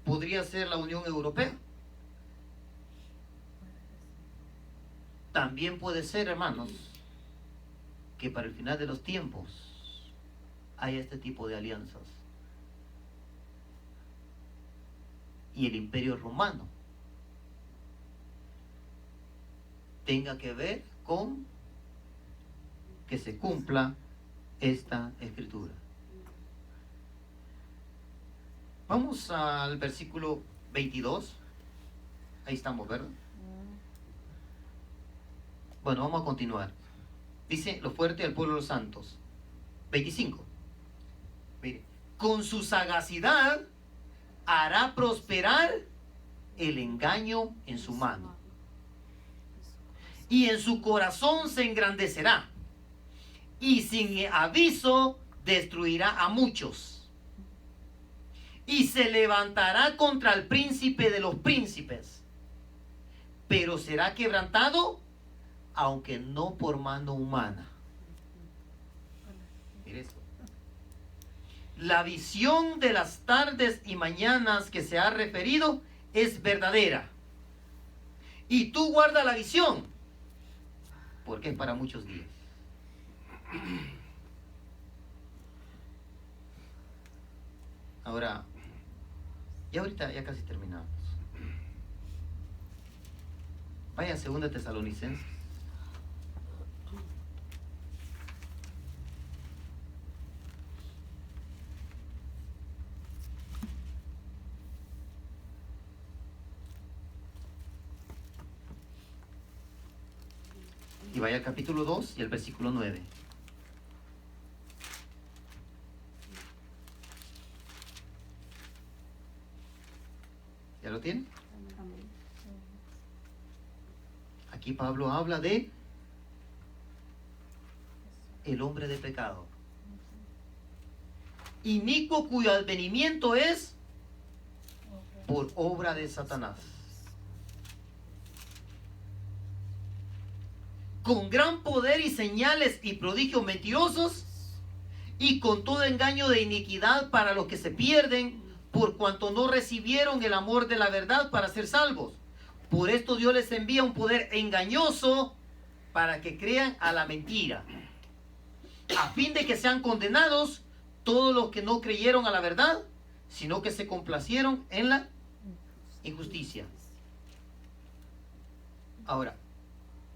podría ser la Unión Europea, también puede ser, hermanos, que para el final de los tiempos hay este tipo de alianzas. Y el Imperio Romano tenga que ver con que se cumpla esta escritura. Vamos al versículo 22. Ahí estamos, ¿verdad? Bueno, vamos a continuar. Dice, lo fuerte al pueblo de los santos. 25. Mire, con su sagacidad hará prosperar el engaño en su mano, y en su corazón se engrandecerá, y sin aviso destruirá a muchos, y se levantará contra el príncipe de los príncipes, pero será quebrantado, aunque no por mano humana. Mire esto. La visión de las tardes y mañanas que se ha referido es verdadera. Y tú guarda la visión, porque es para muchos días. Ahora, y ahorita ya casi terminamos. Vaya a 2 Tesalonicenses. Y vaya al capítulo 2 y el versículo 9. ¿Ya lo tiene? Aquí Pablo habla de el hombre de pecado, inicuo, cuyo advenimiento es por obra de Satanás, con gran poder y señales y prodigios mentirosos, y con todo engaño de iniquidad para los que se pierden, por cuanto no recibieron el amor de la verdad para ser salvos. Por esto Dios les envía un poder engañoso para que crean a la mentira, a fin de que sean condenados todos los que no creyeron a la verdad, sino que se complacieron en la injusticia. Ahora,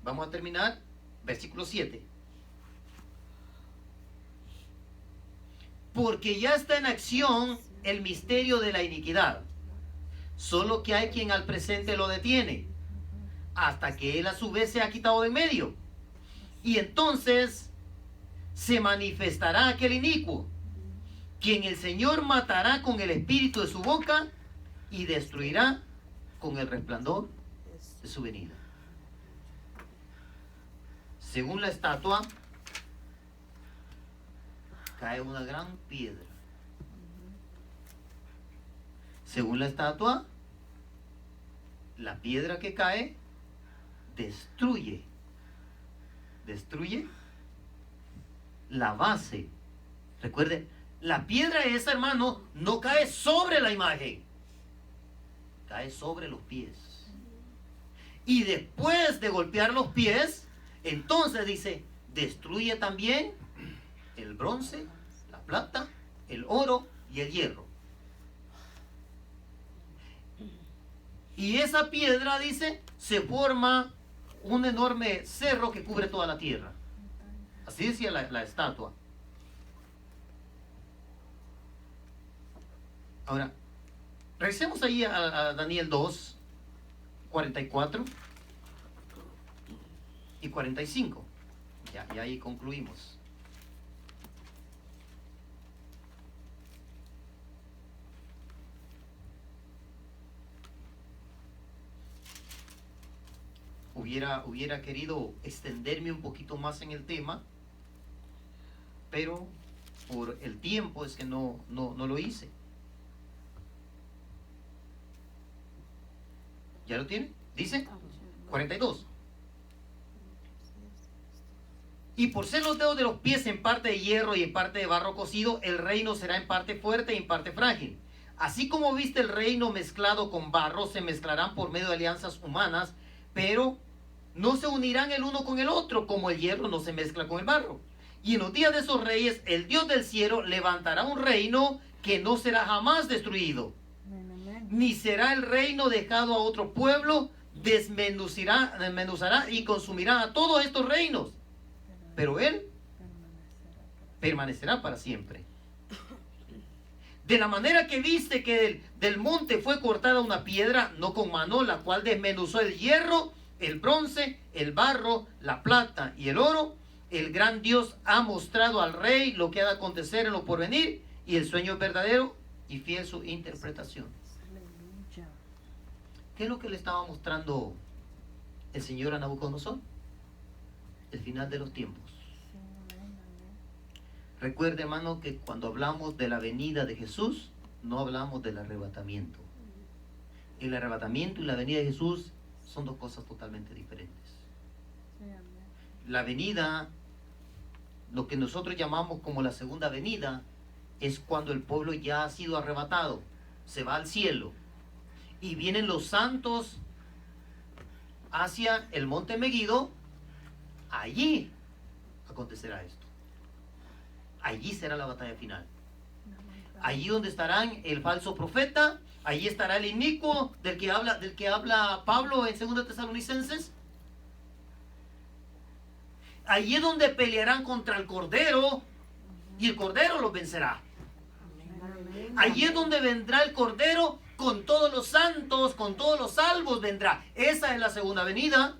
vamos a terminar, versículo 7. Porque ya está en acción el misterio de la iniquidad, solo que hay quien al presente lo detiene, hasta que él a su vez se ha quitado de en medio. Y entonces se manifestará aquel inicuo, quien el Señor matará con el espíritu de su boca y destruirá con el resplandor de su venida. Según la estatua, cae una gran piedra. Según la estatua, la piedra que cae destruye la base. Recuerde, la piedra esa, hermano, no cae sobre la imagen, cae sobre los pies. Y después de golpear los pies, entonces dice, destruye también el bronce, la plata, el oro y el hierro. Y esa piedra, dice, se forma un enorme cerro que cubre toda la tierra. Así decía la estatua. Ahora, regresemos ahí a Daniel 2, 44 y 45. Ya, y ahí concluimos. Hubiera querido extenderme un poquito más en el tema, pero por el tiempo es que no lo hice. ¿Ya lo tiene? Dice 42. Y por ser los dedos de los pies en parte de hierro y en parte de barro cocido, el reino será en parte fuerte y en parte frágil. Así como viste el reino mezclado con barro, se mezclarán por medio de alianzas humanas, pero no se unirán el uno con el otro, como el hierro no se mezcla con el barro. Y en los días de esos reyes, el Dios del cielo levantará un reino que no será jamás destruido, ni será el reino dejado a otro pueblo. Desmenuzará y consumirá a todos estos reinos, pero él permanecerá para siempre. De la manera que viste que del monte fue cortada una piedra, no con mano, la cual desmenuzó el hierro, el bronce, el barro, la plata y el oro, el gran Dios ha mostrado al rey lo que ha de acontecer en lo porvenir, y el sueño es verdadero y fiel su interpretación. ¿Qué es lo que le estaba mostrando el Señor a Nabucodonosor? El final de los tiempos. Recuerde, hermano, que cuando hablamos de la venida de Jesús, no hablamos del arrebatamiento. El arrebatamiento y la venida de Jesús son dos cosas totalmente diferentes. La venida, lo que nosotros llamamos como la segunda venida, es cuando el pueblo ya ha sido arrebatado, se va al cielo, y vienen los santos hacia el monte Megido. Allí acontecerá esto. Allí será la batalla final. Allí donde estarán el falso profeta, allí estará el inicuo del que habla Pablo en 2 Tesalonicenses. Allí es donde pelearán contra el Cordero y el Cordero los vencerá. Allí es donde vendrá el Cordero con todos los santos, con todos los salvos vendrá. Esa es la segunda venida.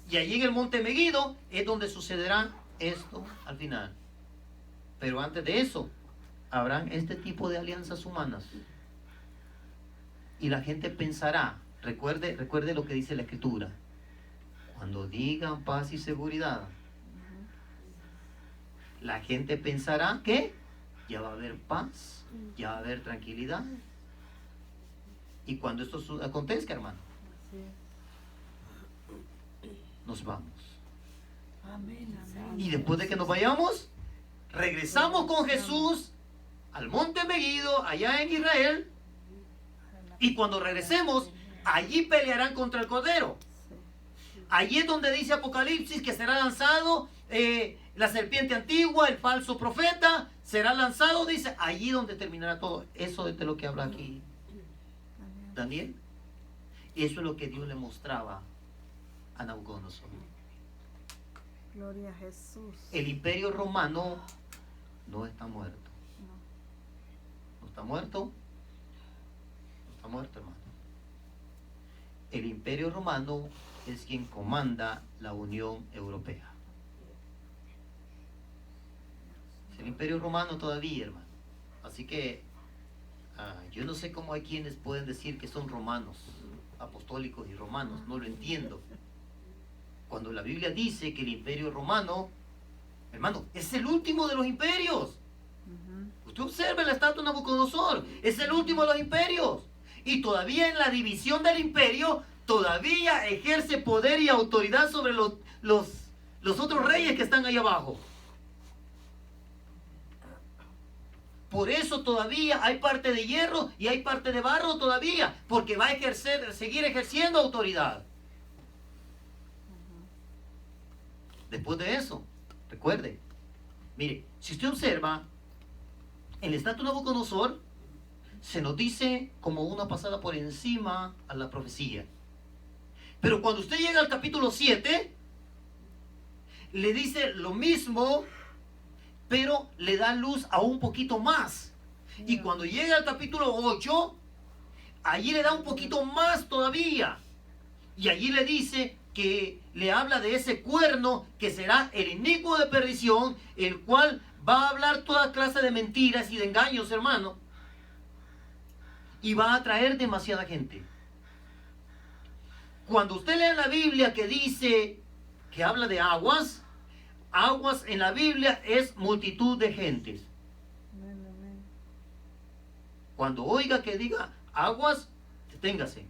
Y allí en el monte Megido es donde sucederá esto al final. Pero antes de eso, habrán este tipo de alianzas humanas. Y la gente pensará, recuerde lo que dice la Escritura. Cuando digan paz y seguridad, la gente pensará que ya va a haber paz, ya va a haber tranquilidad. Y cuando esto acontezca, hermano, nos vamos. Y después de que nos vayamos, regresamos con Jesús al monte Megido, allá en Israel. Y cuando regresemos, allí pelearán contra el Cordero. Allí es donde dice Apocalipsis que será lanzado la serpiente antigua, el falso profeta, será lanzado, dice, allí donde terminará todo. Eso es de lo que habla aquí Daniel. Eso es lo que Dios le mostraba a Nabucodonosor. Gloria a Jesús. El imperio romano no está muerto. No está muerto. No está muerto, hermano. El imperio romano es quien comanda la Unión Europea. Es el imperio romano todavía, hermano. Así que yo no sé cómo hay quienes pueden decir que son romanos, apostólicos y romanos. No lo entiendo. Cuando la Biblia dice que el imperio romano, hermano, es el último de los imperios. Usted observe la estatua de Nabucodonosor, es el último de los imperios. Y todavía en la división del imperio, todavía ejerce poder y autoridad sobre los otros reyes que están ahí abajo. Por eso todavía hay parte de hierro y hay parte de barro todavía, porque va a seguir ejerciendo autoridad. Después de eso, recuerde, mire, si usted observa, en el estatua de Nabucodonosor se nos dice como una pasada por encima a la profecía. Pero cuando usted llega al capítulo 7, le dice lo mismo, pero le da luz a un poquito más. Y cuando llega al capítulo 8, allí le da un poquito más todavía. Y allí le dice que le habla de ese cuerno que será el inicuo de perdición, el cual va a hablar toda clase de mentiras y de engaños, hermano. Y va a atraer demasiada gente. Cuando usted lee en la Biblia que dice, que habla de aguas, aguas en la Biblia es multitud de gentes. Amén, amén. Cuando oiga que diga aguas, deténgase.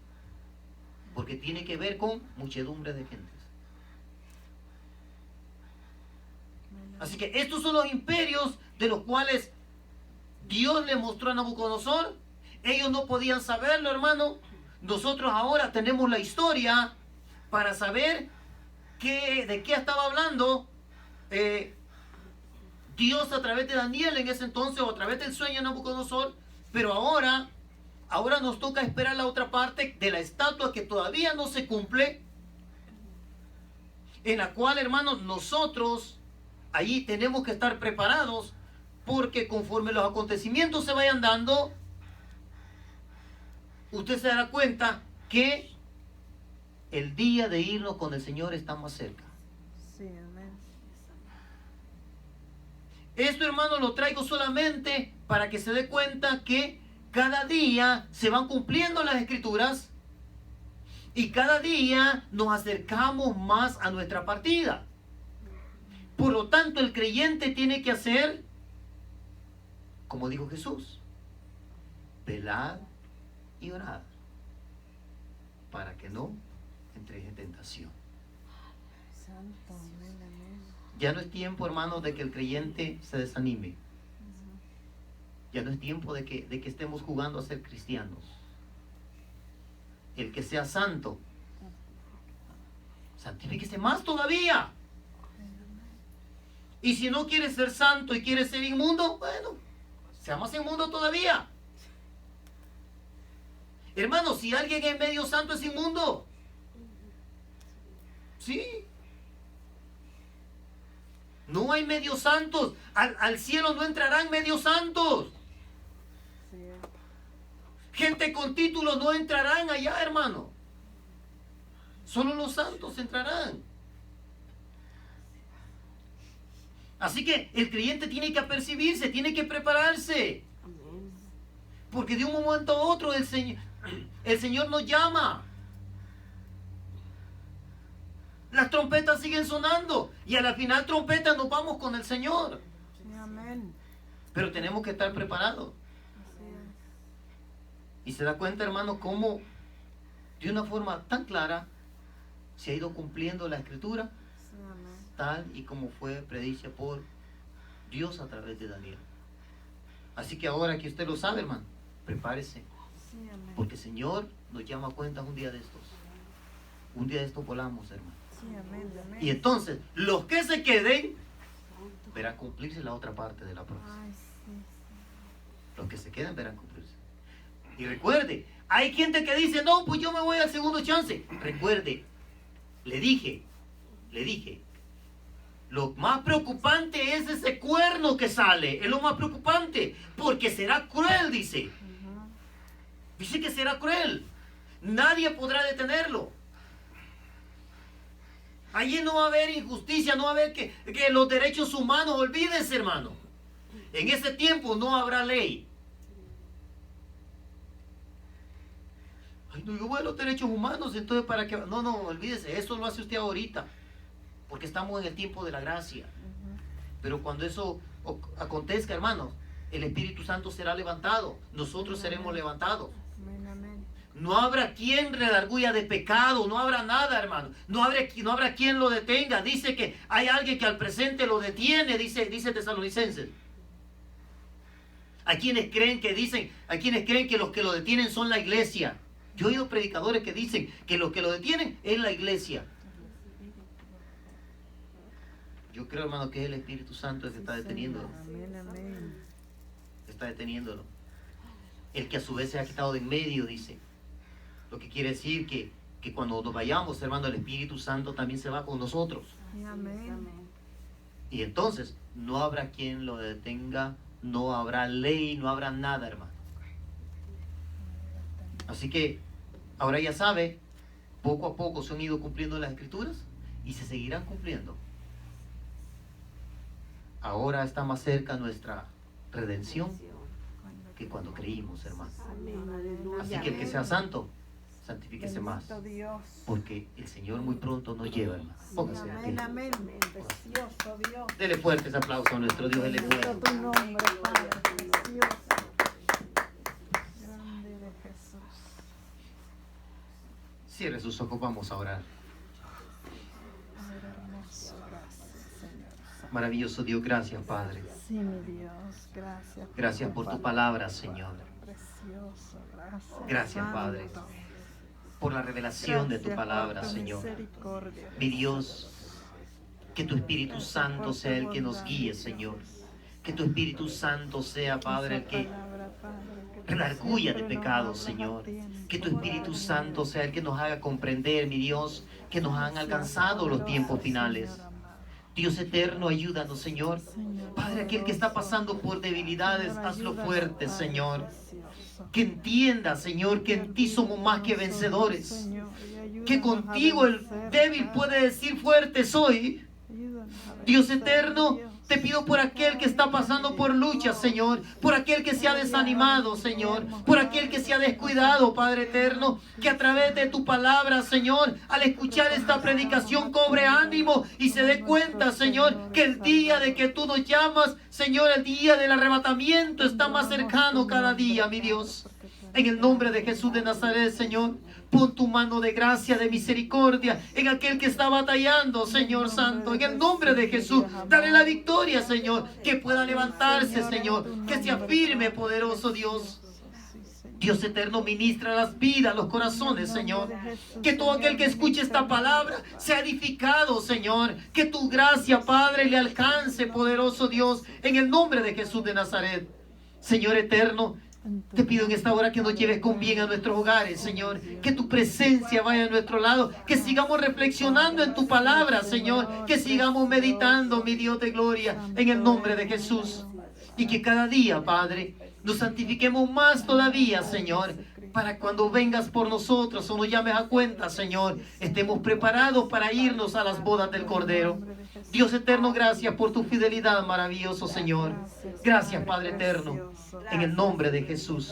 Porque tiene que ver con muchedumbre de gentes. Así que estos son los imperios de los cuales Dios le mostró a Nabucodonosor. Ellos no podían saberlo, hermano. Nosotros ahora tenemos la historia para saber de qué estaba hablando Dios a través de Daniel en ese entonces, o a través del sueño de Nabucodonosor. Pero ahora nos toca esperar la otra parte de la estatua que todavía no se cumple, en la cual, hermanos, nosotros allí tenemos que estar preparados, porque conforme los acontecimientos se vayan dando, usted se dará cuenta que el día de irnos con el Señor está más cerca. Sí, amén. Esto, hermano, lo traigo solamente para que se dé cuenta que cada día se van cumpliendo las escrituras y cada día nos acercamos más a nuestra partida. Por lo tanto, el creyente tiene que hacer, como dijo Jesús, velad y orad para que no entréis en tentación. Santo, amén, amén. Ya no es tiempo, hermanos, de que el creyente se desanime. Ya no es tiempo de que estemos jugando a ser cristianos. El que sea santo, santifíquese más todavía. Y si no quiere ser santo y quiere ser inmundo, bueno, sea más inmundo todavía. Hermano, si alguien es medio santo es inmundo. Sí. No hay medios santos. Al cielo no entrarán medios santos. Sí, Gente con títulos no entrarán allá, hermano. Solo los santos entrarán. Así que el creyente tiene que apercibirse, tiene que prepararse. Porque de un momento a otro el Señor nos llama. Las trompetas siguen sonando y a la final trompeta nos vamos con el Señor. sí, amén. Pero tenemos que estar preparados. Así es. Y se da cuenta, hermano, cómo de una forma tan clara se ha ido cumpliendo la escritura, Sí, amén. tal y como fue predicha por Dios a través de Daniel. Así que ahora que usted lo sabe, hermano, prepárese, Sí, amén. porque el Señor nos llama a cuentas un día de estos. Un día de estos volamos, hermano. Sí, amén, amén. Y entonces, los que se queden, verán cumplirse la otra parte de la promesa. Ay, sí, sí. Los que se queden verán cumplirse. Y recuerde, hay gente que dice, no, pues yo me voy al segundo chance. Recuerde, le dije, lo más preocupante es ese cuerno que sale. Es lo más preocupante, porque será cruel, dice. Ujú. Dice que será cruel. Nadie podrá detenerlo. Allí no va a haber injusticia, no va a haber que los derechos humanos, olvídense, hermano. En ese tiempo no habrá ley. Ay, no, yo voy a los derechos humanos, entonces para qué. No, olvídese, eso lo hace usted ahorita, porque estamos en el tiempo de la gracia. Ujú. Pero cuando eso acontezca, hermanos, el Espíritu Santo será levantado, nosotros seremos levantados. Amén, amén. No habrá quien redarguya de pecado, no habrá nada, hermano. No habrá quien lo detenga. Dice que hay alguien que al presente lo detiene, dice Tesalonicenses. Hay quienes creen que los que lo detienen son la iglesia. Yo he oído predicadores que dicen que los que lo detienen es la iglesia. Yo creo, hermano, que es el Espíritu Santo el que está deteniéndolo. Amén, amén. Está deteniéndolo. El que a su vez se ha quitado de en medio, dice. Lo que quiere decir que cuando nos vayamos, hermano, el Espíritu Santo también se va con nosotros. Sí, amén. Y entonces no habrá quien lo detenga, no habrá ley, no habrá nada, hermano. Así que ahora ya sabe, poco a poco se han ido cumpliendo las escrituras y se seguirán cumpliendo. Ahora está más cerca nuestra redención que cuando creímos, hermano. Así que el que sea santo, santifíquese más, Bendito Dios. porque el Señor muy pronto nos lleva, hermano. Póngase de Amén, pie. amén. Precioso Dios. Dele fuertes aplausos a nuestro Dios. Él es Bendito bueno. tu nombre, Padre. Precioso. Grande de Jesús. Cierre sus ojos, vamos a orar. Padre hermoso, gracias, Señor. Maravilloso Dios, gracias, Padre. Sí, mi Dios, gracias. Gracias por tu palabra, Señor. Precioso, gracias. Gracias, Padre, por la revelación de tu Gracias palabra, por tu Señor. misericordia. Mi Dios, que tu Espíritu Gracias Santo por sea tu el que nos bondad, guíe, Dios. Señor. Que tu Espíritu Santo sea, Padre, el Esa que palabra, Padre, que tú redarguya de siempre nos pecados, hablas a Señor. tiempo, Que tu Espíritu Padre. Santo sea el que nos haga comprender, mi Dios, que nos han alcanzado los tiempos finales. Señor amado. Dios eterno, ayúdanos, Señor. Señor Padre, aquel que está poderoso. pasando por debilidades, Señor, hazlo ayúdanos, fuerte, Padre Señor. precioso. Que entienda, Señor, que en ti somos más que vencedores. Señor, y ayúdanos Que a contigo el vencer, débil Padre. puede decir fuerte soy. Ayúdanos a Dios vencer, eterno, Dios. te pido por aquel que está pasando por lucha, Señor, por aquel que se ha desanimado, Señor, por aquel que se ha descuidado, Padre eterno, que a través de tu palabra, Señor, al escuchar esta predicación cobre ánimo y se dé cuenta, Señor, que el día de que tú nos llamas, Señor, el día del arrebatamiento está más cercano cada día, mi Dios. En el nombre de Jesús de Nazaret, Señor, pon tu mano de gracia, de misericordia en aquel que está batallando, Señor Santo. En el nombre de Jesús, dale la victoria, Señor. Que pueda levantarse, Señor. Que se afirme, poderoso Dios. Dios eterno, ministra las vidas, los corazones, Señor. Que todo aquel que escuche esta palabra sea edificado, Señor. Que tu gracia, Padre, le alcance, poderoso Dios. En el nombre de Jesús de Nazaret. Señor eterno, te pido en esta hora que nos lleves con bien a nuestros hogares, Señor. Que tu presencia vaya a nuestro lado. Que sigamos reflexionando en tu palabra, Señor. Que sigamos meditando, mi Dios de gloria, en el nombre de Jesús. Y que cada día, Padre, nos santifiquemos más todavía, Señor. Para cuando vengas por nosotros o nos llames a cuenta, Señor, estemos preparados para irnos a las bodas del Cordero. Dios eterno, gracias por tu fidelidad, maravilloso Señor. Gracias, Padre eterno, en el nombre de Jesús.